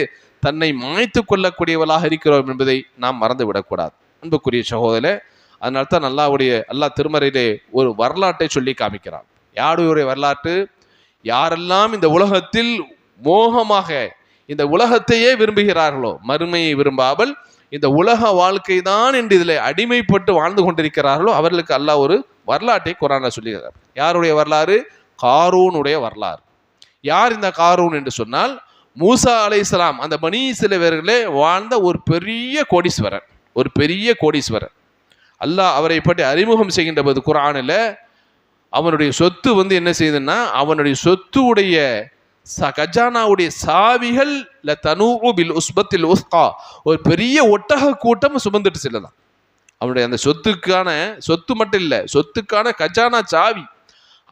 தன்னை மாய்த்து கொள்ளக்கூடியவளாக இருக்கிறோம் என்பதை நாம் மறந்து விடக்கூடாது அன்புக்குரிய சகோதரே. அதனால தான் அல்லாஹ் திருமறையிலே ஒரு வரலாற்றை சொல்லி காமிக்கிறான். யாருடைய வரலாற்று? யாரெல்லாம் இந்த உலகத்தில் மோகமாக இந்த உலகத்தையே விரும்புகிறார்களோ, மறுமையை விரும்பாமல் இந்த உலக வாழ்க்கை தான் என்று இதில் அடிமைப்பட்டு வாழ்ந்து கொண்டிருக்கிறார்களோ, அவர்களுக்கு அல்லாஹ் ஒரு வரலாற்றை குர்ஆன்ல சொல்லுகிறார். யாருடைய வரலாறு? காரூனுடைய வரலாறு. யார் இந்த காரூன் என்று சொன்னால், மூசா அலைஹிஸ்ஸலாம் அந்த பனி இஸ்ரவேலர்களே வாழ்ந்த ஒரு பெரிய கோடீஸ்வரர், ஒரு பெரிய கோடீஸ்வரர். அல்லாஹ் அவரை பற்றி அறிமுகம் செய்கின்ற போது குர்ஆனில் அவனுடைய சொத்து என்ன செய்யுதுன்னா, அவனுடைய சொத்துடைய கஜானாவுடைய சாவிகள் உஸ்பத்தில் உஸ்கா, ஒரு பெரிய ஒட்டக கூட்டம் சுமந்துட்டு செல்லலாம். அவனுடைய அந்த சொத்து மட்டும் இல்லை, சொத்துக்கான கஜானா சாவி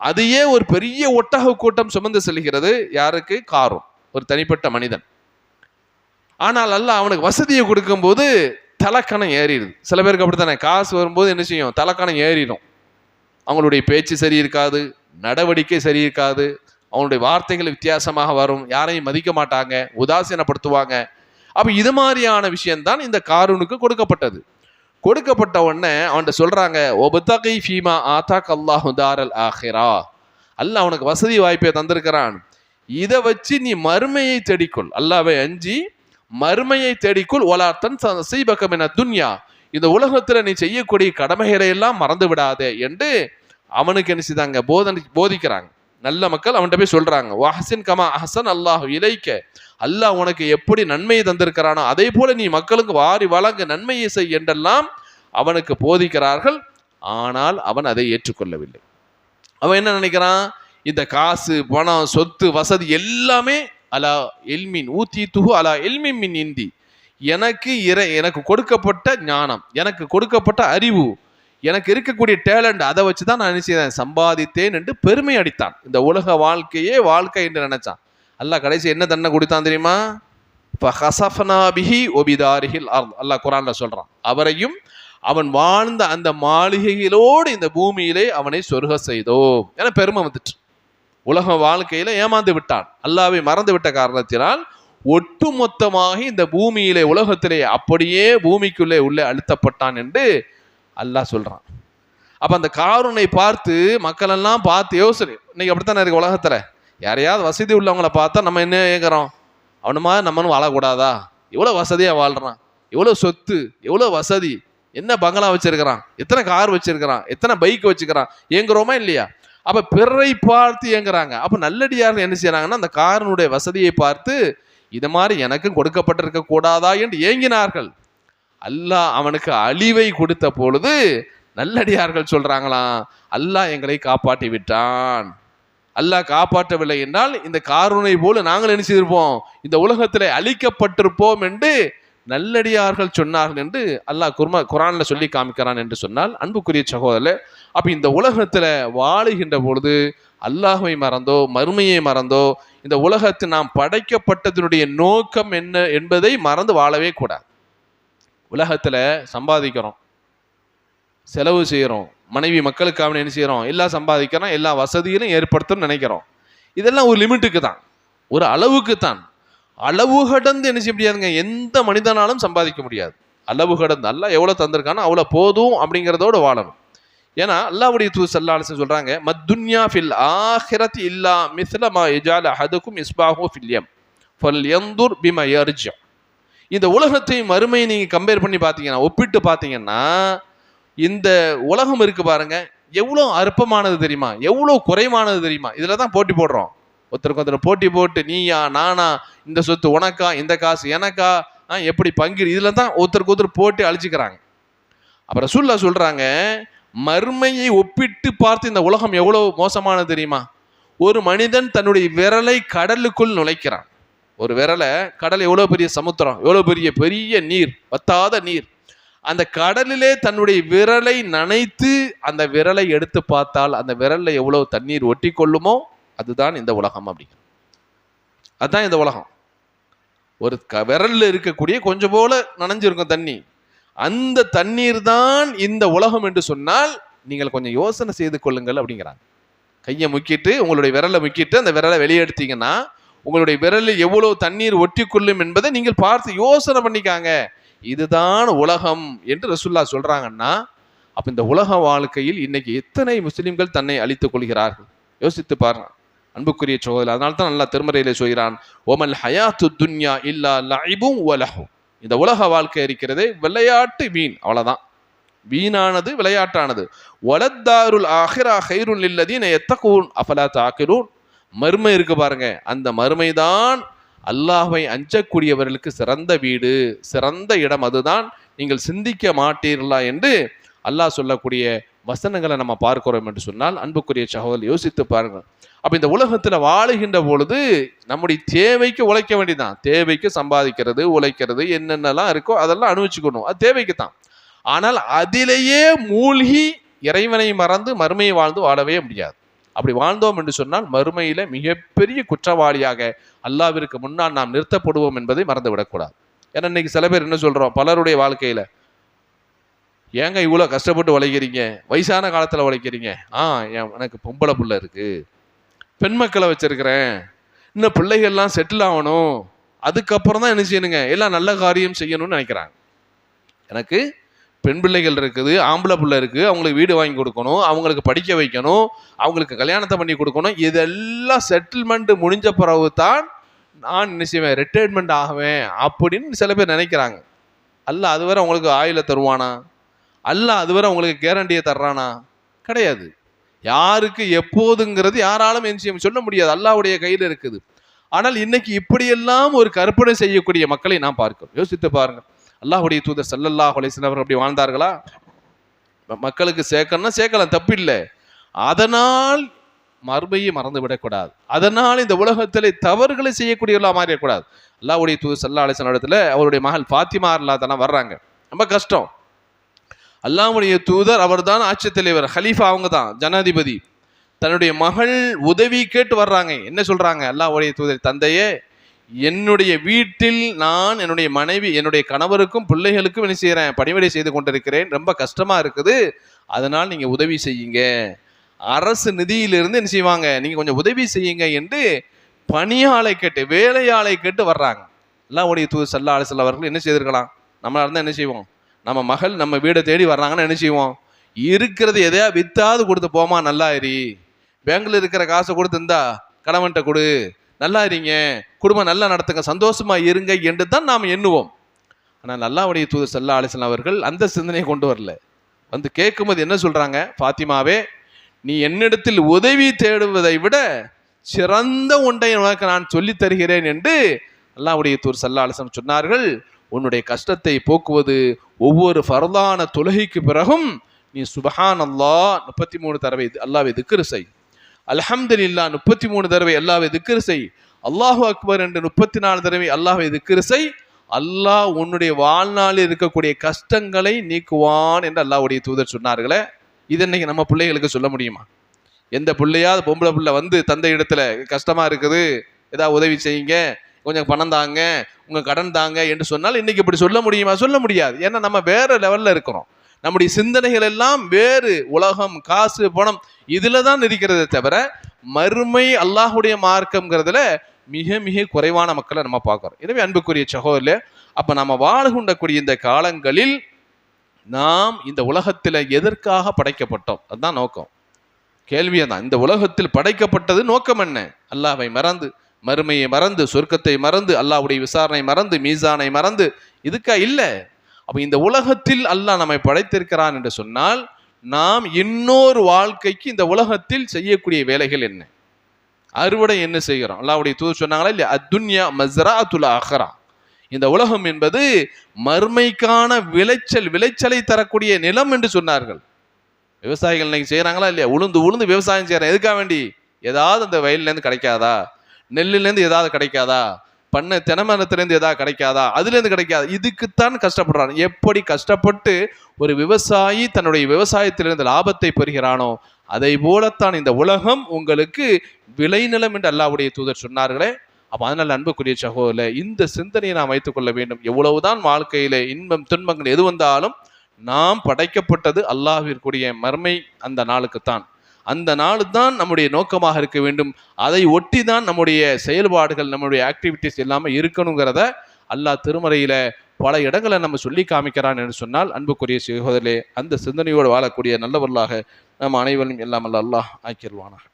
அதையே ஒரு பெரிய ஒட்டக கூட்டம் சுமந்து செல்கிறது. யாருக்கு? காரூன், ஒரு தனிப்பட்ட மனிதன். ஆனால் அல்லாஹ் அவனுக்கு வசதியை கொடுக்கும் போது தலக்கணம் ஏறிடுது. சில பேருக்கு அப்படித்தானே, காசு வரும்போது என்ன செய்யும், தலக்கணம் ஏறிடும். அவங்களுடைய பேச்சு சரி இருக்காது, நடவடிக்கை சரி இருக்காது, அவனுடைய வார்த்தைகள் வித்தியாசமாக வரும், யாரையும் மதிக்க மாட்டாங்க, உதாசீனப்படுத்துவாங்க. அப்ப இது மாதிரியான விஷயம்தான் இந்த காரூனுக்கு கொடுக்கப்பட்டது. கொடுக்கப்பட்ட உடனே அவன்கிட்ட சொல்றாங்க, ஒபதகி ஃபீமா ஆதாக் அல்லாஹு தாரல் ஆஹிரா, அல்லாஹ் அவனுக்கு வசதி வாய்ப்பை தந்திருக்கிறான், இதை வச்சு நீ மறுமையை தேடிக்கொள், அல்லாஹ்வை அஞ்சி மறுமையை தேடிக்கொள். ஒலாத்தன் சீபகம் என துன்யா, இந்த உலகத்துல நீ செய்யக்கூடிய கடமைகளை எல்லாம் மறந்து விடாதே என்று அவனுக்கு என்ன செய்தாங்க, போதிக்கிறாங்க. நல்ல மக்கள் அவன்கிட்ட போய் சொல்றாங்க, வஹ்சின் கமா அஹ்சன் அல்லாஹு இலைக்க, அல்லாஹ் உனக்கு எப்படி நன்மையை தந்திருக்கிறானோ அதே போல நீ மக்களுக்கு வாரி வழங்க, நன்மையை செய் என்றெல்லாம் அவனுக்கு போதிக்கிறார்கள். ஆனால் அவன் அதை ஏற்றுக்கொள்ளவில்லை. அவன் என்ன நினைக்கிறான், இந்த காசு, பணம், சொத்து, வசதி எல்லாமே அலா எல்மின் ஊத்தி துஹு அலா எல்மின் மின் இந்தி, எனக்கு கொடுக்கப்பட்ட ஞானம், எனக்கு கொடுக்கப்பட்ட அறிவு, எனக்கு இருக்கக்கூடிய டேலண்ட், அதை வச்சு தான் நான் என்ன சம்பாதித்தேன் என்று பெருமை அடித்தான். இந்த உலக வாழ்க்கையே வாழ்க்கை என்று நினைச்சான். அல்லாஹ் கடைசி என்ன தண்டனை கொடுத்தான் தெரியுமா? அல்லாஹ் குர்ஆன்ல சொல்றான், அவரையும் அவன் வாழ்ந்த அந்த மாளிகைகளோடு இந்த பூமியிலே அவனை சொர்க்க செய்தோம் என பெருமை வந்துட்டு. உலக வாழ்க்கையில ஏமாந்து விட்டான், அல்லாஹ்வை மறந்து விட்ட காரணத்தினால் ஒட்டுமொத்தமாக இந்த பூமியிலே, உலகத்திலே அப்படியே பூமிக்குள்ளே உள்ளே அழுத்தப்பட்டான் என்று அல்லாஹ் சொல்றான். அப்ப அந்த காரூனை பார்த்து மக்கள் எல்லாம் பார்த்து யோசனை, இன்னைக்கு அப்படித்தானே இருக்கு உலகத்துல. யாரையாவது வசதி உள்ளவங்களை பார்த்தா நம்ம என்ன கேட்குறோம், அவனுமா நம்மளும் வாழக்கூடாதா, எவ்வளோ வசதியாக வாழ்கிறான், எவ்வளோ சொத்து, எவ்வளோ வசதி, என்ன பங்களா வச்சிருக்கிறான், எத்தனை கார் வச்சிருக்கிறான், எத்தனை பைக் வச்சுக்கிறான், ஏங்குறோமா இல்லையா? அப்போ பிறரை பார்த்து ஏங்குறாங்க. அப்போ நல்லடியார்கள் என்ன செய்யறாங்கன்னா, அந்த காரனுடைய வசதியை பார்த்து இது மாதிரி எனக்கும் கொடுக்கப்பட்டிருக்க கூடாதா என்று ஏங்கினார்கள். அல்லாஹ் அவனுக்கு அழிவை கொடுத்த பொழுது நல்லடியார்கள் சொல்றாங்களாம், அல்லாஹ் எங்களை காப்பாற்றி விட்டான். அல்லாஹ் காப்பாற்றவில்லை என்றால் இந்த காரூனை போல நாங்கள் என்ன செய்திருப்போம், இந்த உலகத்திலே அழிக்கப்பட்டிருப்போம் என்று நல்லடியார்கள் சொன்னார்கள் என்று அல்லாஹ் குர்ஆன்ல சொல்லி காமிக்கிறான் என்று சொன்னால், அன்புக்குரிய சகோதரர்களே, அப்ப இந்த உலகத்துல வாழுகின்ற பொழுது அல்லாஹ்வை மறந்தோ, மறுமையை மறந்தோ, இந்த உலகத்தில் நாம் படைக்கப்பட்டதனுடைய நோக்கம் என்ன என்பதை மறந்து வாழவே கூடாது. உலகத்துல சம்பாதிக்கிறோம், செலவு செய்கிறோம், மனைவி மக்களுக்காக என்ன செய்கிறோம், எல்லாம் சம்பாதிக்கிறோம், எல்லா வசதிகளும் ஏற்படுத்தணும்னு நினைக்கிறோம். இதெல்லாம் ஒரு லிமிட்டுக்கு தான், ஒரு அளவுக்கு தான். அளவு கடந்து என்ன செய்ய முடியாதுங்க, எந்த மனிதனாலும் சம்பாதிக்க முடியாது. அளவு கடந்து அல்லாஹ் எவ்வளோ தந்திருக்கானோ அவ்வளோ போதும் அப்படிங்கிறதோடு வாழணும். ஏன்னா அல்லாஹ்வுடைய தூதர் ஸல்லல்லாஹு அலைஹி வஸல்லம் சொல்றாங்க, மத்துன்யா ஃபில் ஆஹிரத்தி இல்லா மிஸ்ல மா யஜால அஹதுக்கும் இஸ்பாஹு ஃபில் யம் ஃபல்யன்துர் பிமா யர்ஜி. இந்த உலகத்தையும் மறுமையை நீங்க கம்பேர் பண்ணி பார்த்தீங்கன்னா, ஒப்பிட்டு பார்த்தீங்கன்னா, இந்த உலகம் இருக்கு பாருங்க, எவ்வளோ அற்பமானது தெரியுமா, எவ்வளோ குறைவானது தெரியுமா. இதில் தான் போட்டி போடுறோம். ஒருத்தருக்கு ஒருத்தர் போட்டி போட்டு நீயா நானா, இந்த சொத்து உனக்கா, இந்த காசு எனக்கா, எப்படி பங்கிடு, இதில் தான் ஒருத்தருக்கு ஒருத்தர் போட்டி அழிச்சுக்கிறாங்க. அப்புறம் ரசூலுல்லாஹ் சொல்றாங்க, மறுமையை ஒப்பிட்டு பார்த்து இந்த உலகம் எவ்வளோ மோசமானது தெரியுமா. ஒரு மனிதன் தன்னுடைய விரலை கடலுக்குள் நுழைக்கிறான். ஒரு விரலை, கடல் எவ்வளோ பெரிய சமுத்திரம், எவ்வளோ பெரிய பெரிய நீர், வத்தாத நீர். அந்த கடலிலே தன்னுடைய விரலை நனைத்து அந்த விரலை எடுத்து பார்த்தால் அந்த விரல்ல எவ்வளவு தண்ணீர் ஒட்டி கொள்ளுமோ அதுதான் இந்த உலகம். அப்படிங்கிற அதுதான் இந்த உலகம். ஒரு விரல்ல இருக்கக்கூடிய கொஞ்சம் போல நனைஞ்சிருக்கும் தண்ணி, அந்த தண்ணீர் தான் இந்த உலகம் என்று சொன்னால் நீங்கள் கொஞ்சம் யோசனை செய்து கொள்ளுங்கள் அப்படிங்கிறாங்க. கையை முக்கிட்டு, உங்களுடைய விரலை முக்கிட்டு அந்த விரலை வெளியே எடுத்தீங்கன்னா உங்களுடைய விரலில் எவ்வளவு தண்ணீர் ஒட்டி கொள்ளும் என்பதை நீங்கள் பார்த்து யோசனை பண்ணிக்காங்க. இதுதான் உலகம் என்று ரசூலுல்லாஹ் சொல்றாங்கன்னா, அப்ப இந்த உலக வாழ்க்கையில் இன்னைக்கு எத்தனை முஸ்லிம்கள் தன்னை அழித்துக் கொள்கிறார்கள் யோசித்து பாருங்க அன்புக்குரிய சகோதரர். அதனால தான் நல்லா திருமறையிலே சொல்கிறான், ஒமல் ஹயாத்து துன்யா இல்லா லஇபும் வலஹு. இந்த உலக வாழ்க்கை இருக்கிறதே விளையாட்டு, வீண், அவ்வளவுதான். வீணானது, விளையாட்டானது. வலத்தாருல் ஆஹிரா கைருன் லில்லதீன யத்தகூன் அஃபலா தஅகிலூன். மறுமை இருக்கு பாருங்க, அந்த மறுமைதான் அல்லாஹ்வை அஞ்சக்கூடியவர்களுக்கு சிறந்த வீடு, சிறந்த இடம். அதுதான் நீங்கள் சிந்திக்க மாட்டீர்களா என்று அல்லாஹ் சொல்லக்கூடிய வசனங்களை நம்ம பார்க்கிறோம் என்று சொன்னால் அன்புக்குரிய சகோதரர் யோசித்து பாருங்கள். அப்ப இந்த உலகத்துல வாழுகின்ற பொழுது நம்முடைய தேவைக்கு உழைக்க வேண்டியதான். தேவைக்கு சம்பாதிக்கிறது, உழைக்கிறது, என்னென்னலாம் இருக்கோ அதெல்லாம் அனுபவிச்சுக்கணும், அது தேவைக்கு தான். ஆனால் அதிலேயே மூழ்கி இறைவனை மறந்து மறுமையை வாழ்ந்து வாழவே முடியாது. அப்படி வாழ்ந்தோம் என்று சொன்னால் மறுமையில மிகப்பெரிய குற்றவாளியாக அல்லாஹ்விற்கு முன்னால் நாம் நிறுத்தப்படுவோம் என்பதை மறந்து விடக்கூடாது. ஏன்னா இன்னைக்கு சில பேர் என்ன சொல்றோம், பலருடைய வாழ்க்கையில, ஏங்க இவ்வளோ கஷ்டப்பட்டு உழைக்கிறீங்க, வயசான காலத்தில் உழைக்கிறீங்க, எனக்கு பொம்பளை பிள்ளை இருக்கு, பெண் மக்களை வச்சிருக்கிறேன், இன்னும் பிள்ளைகள்லாம் செட்டில் ஆகணும், அதுக்கப்புறம் தான் என்ன செய்யணுங்க, எல்லாம் நல்ல காரியம் செய்யணும்னு நினைக்கிறாங்க. எனக்கு பெண் பிள்ளைகள் இருக்குது, ஆம்பளை பிள்ளை இருக்குது, அவங்களுக்கு வீடு வாங்கி கொடுக்கணும், அவங்களுக்கு படிக்க வைக்கணும், அவங்களுக்கு கல்யாணத்தை பண்ணி கொடுக்கணும், இதெல்லாம் செட்டில்மெண்ட் முடிஞ்ச பிறகு தான் நான் என்ன செய்வேன், ரிட்டையர்மெண்ட் ஆகுவேன் அப்படின்னு சில பேர் நினைக்கிறாங்க. அல்லாஹ் அதுவரை அவங்களுக்கு ஆயுளை தருவானா? அல்லாஹ் அதுவரை அவங்களுக்கு கேரண்டியை தர்றானா? கிடையாது. யாருக்கு எப்போதுங்கிறது யாராலும் என்ன சொல்ல முடியாது, அல்லாஹ்வுடைய கையில் இருக்குது. ஆனால் இன்னைக்கு இப்படியெல்லாம் ஒரு கற்பனை செய்யக்கூடிய மக்களை நாம் பார்க்கிறோம். யோசித்து பாருங்கள், அல்லாஹ்வுடைய தூதர் ஸல்லல்லாஹு அலைஹி வஸல்லம் அவர்கள் அப்படி வாழ்ந்தார்களா? மக்களுக்கு சேர்க்கணும்னா சேர்க்கலாம், தப்பில்லை. அதனால் மறுமையை மறந்து விடக்கூடாது. அதனால் இந்த உலகத்திலே தவறுகளை செய்யக்கூடியவர்களாக மாறிடக்கூடாது. அல்லாஹ்வுடைய தூதர் ஸல்லல்லாஹு அலைஹி வஸல்லம் இடத்துல அவருடைய மகள் ஃபாத்திமா ரலியல்லாஹு வர்றாங்க. ரொம்ப கஷ்டம். அல்லாஹ்வுடைய தூதர் அவர் தான் ஆட்சி தலைவர், ஹலீஃபா, அவங்க தான் ஜனாதிபதி. தன்னுடைய மகள் உதவி கேட்டு வர்றாங்க. என்ன சொல்றாங்க, அல்லாஹ்வுடைய தூதர், தந்தையே, என்னுடைய வீட்டில் நான் என்னுடைய மனைவி, என்னுடைய கணவருக்கும் பிள்ளைகளுக்கும் என்ன செய்கிறேன், பணிவிடை செய்து கொண்டிருக்கிறேன், ரொம்ப கஷ்டமா இருக்குது, அதனால் நீங்க உதவி செய்யுங்க, அரசு நிதியிலிருந்து என்ன செய்வாங்க, நீங்க கொஞ்சம் உதவி செய்யுங்க என்று பணியாளை கேட்டு, வேலையாளை கேட்டு வர்றாங்க. அல்லாஹ்வுடைய தூதர் ஸல்லல்லாஹு அலைஹி வஸல்லம் அவர்கள் என்ன செய்திருக்கலாம், நம்மளா இருந்தால் என்ன செய்வோம், நம்ம மகள் நம்ம வீடை தேடி வர்றாங்கன்னா என்ன செய்வோம், இருக்கிறது எதையா வித்தாவது கொடுத்து போமா, நல்லா இரு, பேங்க்ல இருக்கிற காசை கொடுத்து இருந்தா கணவன்கிட்ட கொடு, நல்லா இருங்க, குடும்பம் நல்லா நடத்துங்க, சந்தோஷமா இருங்க என்று தான் நாம் எண்ணுவோம். ஆனால் அல்லாஹ்வுடைய தூதர் ஸல்லல்லாஹு அலைஹி வஸல்லம் அவர்கள் அந்த சிந்தனையை கொண்டு வரல. வந்து கேட்கும்போது என்ன சொல்றாங்க, ஃபாத்திமாவே, நீ என்னிடத்தில் உதவி தேடுவதை விட சிறந்த ஒன்றை உனக்கு நான் சொல்லித் தருகிறேன் என்று அல்லாஹ்வுடைய தூதர் ஸல்லல்லாஹு அலைஹி வஸல்லம் சொன்னார்கள். உன்னுடைய கஷ்டத்தை போக்குவது ஒவ்வொரு ஃபர்தான தொழுகைக்கு பிறகும் நீ சுப்ஹானல்லாஹ் 33 தடவை அல்லாஹ்வை திக்ர் செய், அல்ஹம்துலில்லாஹ் 33 தடவை அல்லாஹ்வை திக்ர் செய், அல்லாஹு அக்பர் என்று 34 தடவை அல்லாஹ்வை திக்ர் செய். அல்லாஹ் உன்னுடைய வாழ்நாளில் இருக்கக்கூடிய கஷ்டங்களை நீக்குவான் என்று அல்லாஹ்வுடைய தூதர் சொன்னார்களே. இது இன்னைக்கு நம்ம பிள்ளைகளுக்கு சொல்ல முடியுமா? எந்த பிள்ளையாவது பொம்பளை பிள்ளை வந்து தந்தை இடத்துல கஷ்டமா இருக்குது, ஏதாவது உதவி செய்யுங்க, கொஞ்சம் பணம் தாங்க, உங்க கடன் தாங்க என்று சொன்னால் இன்னைக்கு இப்படி சொல்ல முடியுமா? சொல்ல முடியாது. ஏன்னா நம்ம வேற லெவல்ல இருக்கிறோம். நம்முடைய சிந்தனைகள் எல்லாம் வேறு, உலகம், காசு, பணம் இதுல தான் இருக்கிறதே தவிர மறுமை அல்லாஹ்வுடைய மார்க்கம்ங்கிறதுல மிக மிக குறைவான மக்களை நம்ம பார்க்கிறோம். எனவே அன்புக்குரிய சகோதரர்களே, அப்ப நம்ம வாழ்கின்றக்கூடிய இந்த காலங்களில் நாம் இந்த உலகத்துல எதற்காக படைக்கப்பட்டோம், அதுதான் நோக்கம். கேள்வியை தான், இந்த உலகத்தில் படைக்கப்பட்டது நோக்கம் என்ன? அல்லாஹ்வை மறந்து, மறுமையை மறந்து, சொர்க்கத்தை மறந்து, அல்லாஹ்வுடைய விசாரணை மறந்து, மீசானை மறந்து, இதுக்கா இல்லை. அப்ப இந்த உலகத்தில் அல்லாஹ் நம்மை படைத்திருக்கிறான் என்று சொன்னால் நாம் இன்னொரு வாழ்க்கைக்கு இந்த உலகத்தில் செய்யக்கூடிய வேலைகள் என்ன, அறுவடை என்ன செய்கிறோம். அல்லாஹ்வுடைய தூதர் சொன்னாங்களா இல்லையா, அத்துன்யா மஸ்ரஅத்துல் ஆஹிரா, இந்த உலகம் என்பது மறுமைக்கான விளைச்சலை தரக்கூடிய நிலம் என்று சொன்னார்கள். விவசாயிகள் இன்னைக்கு செய்யறாங்களா இல்லையா, உளுந்து விவசாயம் செய்யறாங்க. எதுக்காக வேண்டி, ஏதாவது அந்த வயல்லேருந்து கிடைக்காதா, நெல்லுலேருந்து ஏதாவது கிடைக்காதா, தென்னமரத்துலேருந்து ஏதாவது கிடைக்காதா, அதுலேருந்து கிடைக்காதா, இதுக்குத்தான் கஷ்டப்படுறாங்க. எப்படி கஷ்டப்பட்டு ஒரு விவசாயி தன்னுடைய விவசாயத்திலிருந்து லாபத்தை பெறுகிறானோ அதை போலத்தான் இந்த உலகம் உங்களுக்கு விளைநிலம் என்று அல்லாஹ்வுடைய தூதர் சொன்னார்களே. அப்போ அதனால் அன்புக்குரிய சகோதரர்களே, இந்த சிந்தனையை நாம் வைத்துக்கொள்ள வேண்டும். எவ்வளவுதான் வாழ்க்கையிலே இன்பம் துன்பங்கள் எது வந்தாலும் நாம் படைக்கப்பட்டது அல்லாஹ்விற்குரிய மர்மை அந்த நாளுக்குத்தான். அந்த நாள் தான் நம்முடைய நோக்கமாக இருக்க வேண்டும். அதை ஒட்டி தான் நம்முடைய செயல்பாடுகள், நம்முடைய ஆக்டிவிட்டிஸ் எல்லாமே இருக்கணுங்கிறத அல்லாஹ் திருமறையில பல இடங்களை நம்ம சொல்லி காமிக்கிறான் என்று சொன்னால், அன்புக்குரிய சகோதரர்களே, அந்த சிந்தனையோடு வாழக்கூடிய நல்லவர்களாக நம்ம அனைவரும் எல்லாம் அல்லாஹ் ஆக்கிடுவானாக.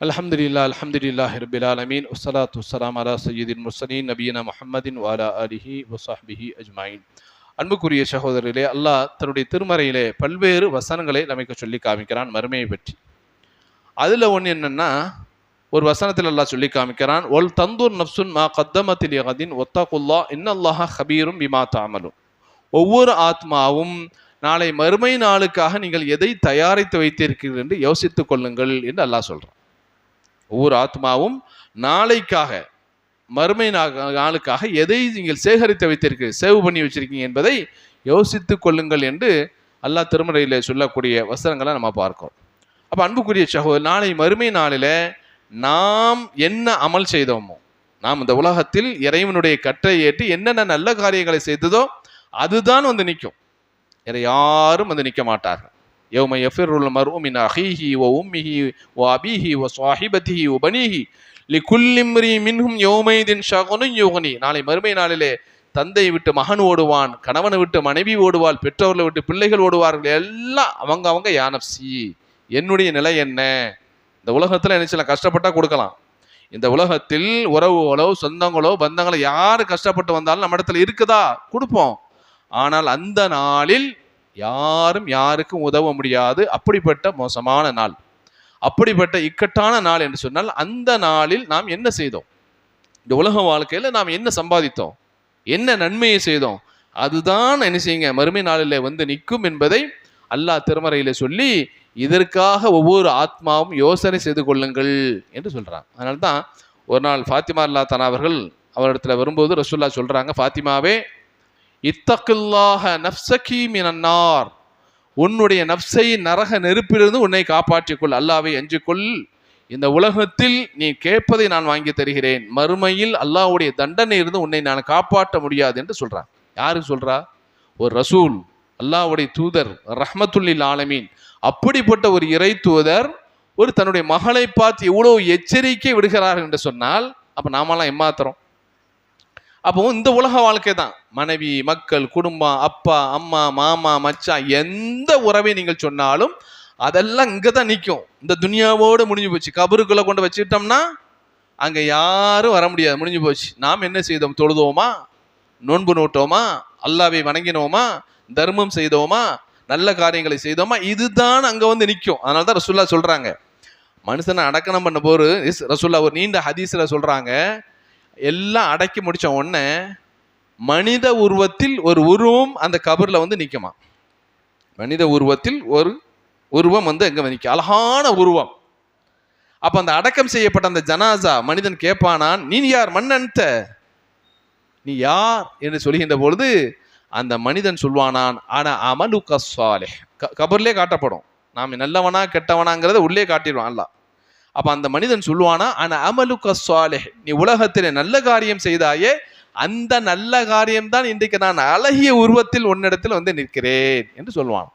அல்ஹம்துலில்லாஹி ரப்பில் ஆலமீன் வஸ்ஸலாத்து வஸ்ஸலாமு அலா சய்யிதில் முர்ஸலீன் நபியினா முஹம்மதின் வ அலா ஆலிஹி வ ஸஹ்பிஹி அஜ்மாயின். அன்புக்குரிய சகோதரர்களே, அல்லாஹ் தன்னுடைய திருமறையிலே பல்வேறு வசனங்களை நமக்கு சொல்லி காமிக்கிறான் மறுமையை பற்றி. அதில் ஒன்று என்னன்னா, ஒரு வசனத்தில் அல்லாஹ் சொல்லி காமிக்கிறான், ஒல் தந்தூர் நஃப்சுன் மா கத்தமத் லிகதின் வத்தகுல்லாஹ் இன்னல்லாஹ கபீரும் பிமா தஅமலூன். ஒவ்வொரு ஆத்மாவும் நாளை மறுமை நாளுக்காக நீங்கள் எதை தயாரித்து வைத்திருக்கிறீர்கள் என்று யோசித்துக் கொள்ளுங்கள் என்று அல்லாஹ் சொல்றான். ஒவ்வொரு ஆத்மாவும் நாளைக்காக, மறுமை நாளுக்காக எதை நீங்கள் சேகரித்து வைத்திருக்கிறீர்கள், சேவ் பண்ணி வச்சிருக்கீங்க என்பதை யோசித்துக் கொள்ளுங்கள் என்று அல்லாஹ் திருமறையில் சொல்லக்கூடிய வசனங்களை நம்ம பார்க்கிறோம். அப்போ அன்புக்குரிய சகோதரர், நாளை மறுமை நாளில் நாம் என்ன அமல் செய்தோமோ, நாம் இந்த உலகத்தில் இறைவனுடைய கட்டளை ஏற்று என்னென்ன நல்ல காரியங்களை செய்ததோ அதுதான் வந்து நிற்கும். வேற யாரும் வந்து நிற்க மாட்டார்கள். யௌம யஃபிருல் மர்உ மின் அஹீஹி வ உம்மிஹி வ அபீஹி வ ஸாஹிபதிஹி வ பனீஹி லிகுல்லி இம்ரிஇன் மின்ஹும் யௌமைதின் ஷகுனுன் யுக்னி. நாளை மறுமை நாளிலே தந்தை விட்டு மகன் ஓடுவான், கணவனை விட்டு மனைவி ஓடுவாள், பெற்றோர்களை விட்டு பிள்ளைகள் ஓடுவார்கள். எல்லாம் அவங்க யா நஃப்ஸி, என்னுடைய நிலை என்ன. இந்த உலகத்தில் என்ன செய்யலாம், கஷ்டப்பட்டா கொடுக்கலாம். இந்த உலகத்தில் உறவுகளோ சொந்தங்களோ பந்தங்களோ யார் கஷ்டப்பட்டு வந்தாலும் நம்ம இடத்துல இருக்குதா, கொடுப்போம். ஆனால் அந்த நாளில் யாரும் யாருக்கும் உதவ முடியாது. அப்படிப்பட்ட மோசமான நாள், அப்படிப்பட்ட இக்கட்டான நாள் என்று சொன்னால், அந்த நாளில் நாம் என்ன செய்தோம், இந்த உலக வாழ்க்கையில் நாம் என்ன சம்பாதித்தோம், என்ன நன்மையை செய்தோம், அதுதான் என்ன செய்யுங்க மறுமை நாளில் வந்து நிற்கும் என்பதை அல்லாஹ் திருமறையில சொல்லி, இதற்காக ஒவ்வொரு ஆத்மாவும் யோசனை செய்து கொள்ளுங்கள் என்று சொல்றாங்க. அதனால தான் ஒரு நாள் ஃபாத்திமா அல்லாஹ் தஆலா அவர்கள் அவரிடத்துல வரும்போது ரசூலுல்லாஹ் சொல்றாங்க, ஃபாத்திமாவே, இத்தகில்லாஹ நஃப்ஸகி மினன்னார், உன்னுடைய நஃப்ஸை நரக நெருப்பிலிருந்து உன்னை காப்பாற்றிக்கொள், அல்லாஹ்வை அஞ்சிக்கொள். இந்த உலகத்தில் நீ கேட்பதை நான் வாங்கி தருகிறேன், மறுமையில் அல்லாஹ்வுடைய தண்டனை இருந்து உன்னை நான் காப்பாற்ற முடியாது என்று சொல்றான். யாரு சொல்றா? ஒரு ரசூல், அல்லாஹ்வுடைய தூதர், ரஹ்மத்துல்லில் ஆலமீன். அப்படிப்பட்ட ஒரு இறை தூதர் ஒரு தன்னுடைய மகளை பார்த்து எவ்வளவு எச்சரிக்கை விடுகிறார் என்று சொன்னால், அப்ப நாமெல்லாம் ஏமாத்துறோம். அப்போ இந்த உலக வாழ்க்கை தான், மனைவி, மக்கள், குடும்பம், அப்பா, அம்மா, மாமா, மச்சான், எந்த உறவை நீங்கள் சொன்னாலும் அதெல்லாம் இங்கே தான் நிற்கும். இந்த துனியாவோடு முடிஞ்சு போச்சு. கபருக்குள்ளே கொண்டு வச்சுட்டோம்னா அங்கே யாரும் வர முடியாது, முடிஞ்சு போச்சு. நாம் என்ன செய்தோம்? தொழுதோமா, நோன்பு நோட்டோமா, அல்லாஹ்வை வணங்கினோமா, தர்மம் செய்தோமா, நல்ல காரியங்களை செய்தோமா, இதுதான் அங்கே வந்து நிற்கும். அதனால தான் ரசூலுல்லாஹ் சொல்கிறாங்க, மனுஷனை அடக்கணம் பண்ண போது ரசூலுல்லாஹ் ஒரு நீண்ட ஹதீஸில் சொல்கிறாங்க, எல்லாம் அடக்கி முடிச்ச உடனே மனித உருவத்தில் ஒரு உருவம் அந்த கபரில் வந்து நிற்குமா. மனித உருவத்தில் ஒரு உருவம் வந்து எங்க நிற்கும், அழகான உருவம். அப்ப அந்த அடக்கம் செய்யப்பட்ட அந்த ஜனாசா மனிதன் கேட்பானான், நீ யார் மன்னன்த, நீ யார் என்று சொல்கின்ற பொழுது அந்த மனிதன் சொல்வானான், ஆனா அமலுக ஸாலிஹ். கபர்லே காட்டப்படும், நாம் நல்லவனா கெட்டவனாங்கிறத உள்ளே காட்டிடுவான் அல்லாஹ். அப்ப அந்த மனிதன் சொல்லுவானா, ஆனா அமலுக ஸாலிஹ், நீ உலகத்திலே நல்ல காரியம் செய்தாயே, அந்த நல்ல காரியம் தான் இன்றைக்கு நான் அழகிய உருவத்தில் உன்னிடத்தில் வந்து நிற்கிறேன் என்று சொல்லுவான்.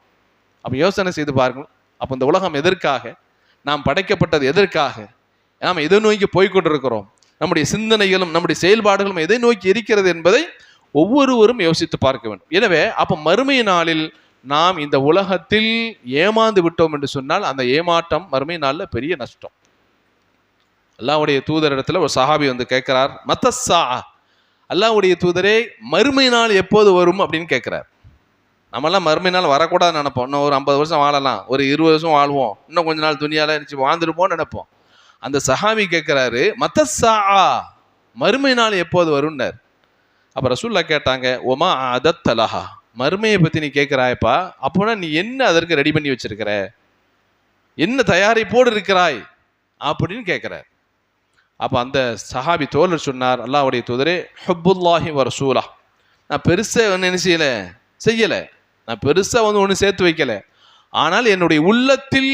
அப்ப யோசனை செய்து பாருங்கள். அப்ப இந்த உலகம் எதற்காக, நாம் படைக்கப்பட்டது எதற்காக, நாம் எதை நோக்கி போய்கொண்டிருக்கிறோம், நம்முடைய சிந்தனைகளும் நம்முடைய செயல்பாடுகளும் எதை நோக்கி இருக்கிறது என்பதை ஒவ்வொருவரும் யோசித்து பார்க்க வேண்டும். எனவே அப்ப மறுமை நாளில் நாம் இந்த உலகத்தில் ஏமாந்து விட்டோம் என்று சொன்னால் அந்த ஏமாற்றம் மறுமை நாளில் பெரிய நஷ்டம். அல்லாஹ்வுடைய தூதர் இடத்துல ஒரு சஹாபி வந்து கேட்கிறார், மத்தஸ்ஸா, அல்லாஹ்வுடைய தூதரே மறுமை நாள் எப்போது வரும் அப்படின்னு கேட்கிறார். நம்மெல்லாம் மறுமை நாள் வரக்கூடாதுன்னு நினைப்போம். இன்னும் ஒரு 50 வருஷம் வாழலாம், ஒரு 20 வருஷம் வாழ்வோம், இன்னும் கொஞ்ச நாள் துனியால வாழ்ந்துருப்போம்னு நினைப்போம். அந்த சஹாபி கேட்கிறாரு, மத்தஸ்ஸா, மறுமை நாள் எப்போது வரும்னார். அப்ப ரசூலுல்லாஹ் கேட்டாங்க, ஒமா அதத்தலஹா, மறுமையை பத்தி நீ கேட்கிறாயப்பா, அப்போனா நீ என்ன அதற்கு ரெடி பண்ணி வச்சிருக்கிற, என்ன தயாரிப்போடு இருக்கிறாய் அப்படின்னு கேட்கிறார். அப்ப அந்த சஹாபி தோழர் சொன்னார், அல்லாஹ்வுடைய தூதரே, ஹுப்புல்லாஹி வ ரசூலா, நான் பெருசா ஒன்று செய்யல, நான் பெருசா ஒன்று சேர்த்து வைக்கல, ஆனால் என்னுடைய உள்ளத்தில்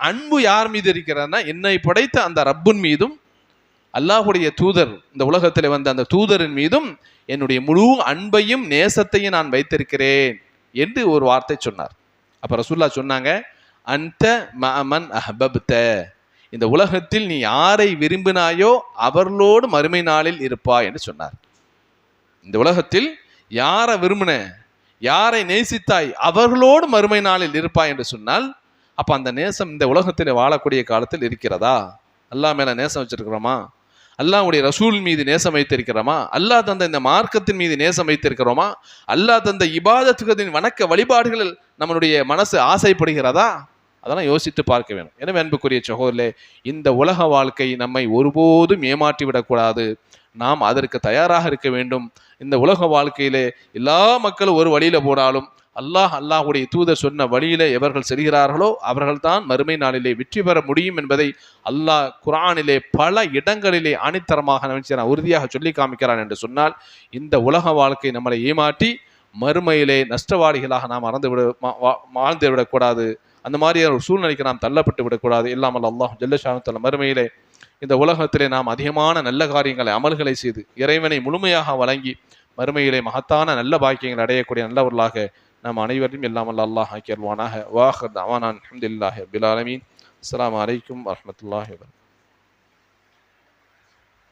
அன்பு யார் மீது இருக்கிறார்னா என்னை படைத்த அந்த ரப்புன் மீதும் அல்லாஹ்வுடைய தூதர் இந்த உலகத்தில் வந்த அந்த தூதரின் மீதும் என்னுடைய முழு அன்பையும் நேசத்தையும் நான் வைத்திருக்கிறேன் என்று ஒரு வார்த்தை சொன்னார். அப்ப ரசூலுல்லாஹ் சொன்னாங்க, அன்த மஅமன் அஹ்பப்த, இந்த உலகத்தில் நீ யாரை விரும்பினாயோ அவர்களோடு மறுமை நாளில் இருப்பாய் என்று சொன்னார். இந்த உலகத்தில் யாரை விரும்பின, யாரை நேசித்தாய் அவர்களோடு மறுமை நாளில் இருப்பாய் என்று சொன்னால், அப்ப அந்த நேசம் இந்த உலகத்தில் வாழக்கூடிய காலத்தில் இருக்கிறதா? அல்லாஹ் மேல நேசம் வச்சிருக்கிறோமா? அல்லாஹ்வுடைய ரசூல் மீது நேசம் வைத்திருக்கிறோமா? அல்லாஹ் தந்த இந்த மார்க்கத்தின் மீது நேசம் வைத்திருக்கிறோமா? அல்லாஹ் தந்த இபாதத்துகளின் வணக்க வழிபாடுகளில் நம்மளுடைய மனசு ஆசைப்படுகிறதா? அதெல்லாம் யோசித்து பார்க்க வேணும். எனவே அன்புக்குரிய சகோதரர்களே, இந்த உலக வாழ்க்கை நம்மை ஒருபோதும் ஏமாற்றி விடக்கூடாது. நாம் அதற்கு தயாராக இருக்க வேண்டும். இந்த உலக வாழ்க்கையிலே எல்லா மக்களும் ஒரு வழியில போனாலும் அல்லாஹ்வுடைய தூதர் சொன்ன வழியில எவர்கள் செல்கிறார்களோ அவர்கள்தான் மறுமை நாளிலே வெற்றி பெற முடியும் என்பதை அல்லாஹ் குர்ஆனிலே பல இடங்களிலே ஆணித்தரமாக உறுதியாக சொல்லி காமிக்கிறான் என்று சொன்னால், இந்த உலக வாழ்க்கை நம்மளை ஏமாற்றி மறுமையிலே நஷ்டவாளிகளாக நாம் வாழ்ந்து விடக்கூடாது. அந்த மாதிரியான ஒரு சூழ்நிலைக்கு நாம் தள்ளப்பட்டு விடக்கூடாது. இல்லாமல் அல்லாஹ் ஜல்ல ஷானஹு மறுமையிலே இந்த உலகத்திலே நாம் அதிகமான நல்ல காரியங்களை அமல்களை செய்து இறைவனை முழுமையாக வழங்கி மறுமையிலே மகத்தான நல்ல பாக்கியங்கள் அடையக்கூடிய நல்லவர்களாக நாம் அனைவரையும் இல்லாமல் அல்லாஹ் ஆக்கியல்வானாக. வாஹிர் தஅவானா அல்ஹம்துலில்லாஹி ரப்பில் ஆலமீன். அஸ்ஸலாமு அலைக்கும் வரஹ்மத்துல்லாஹி வபரகாத்துஹு.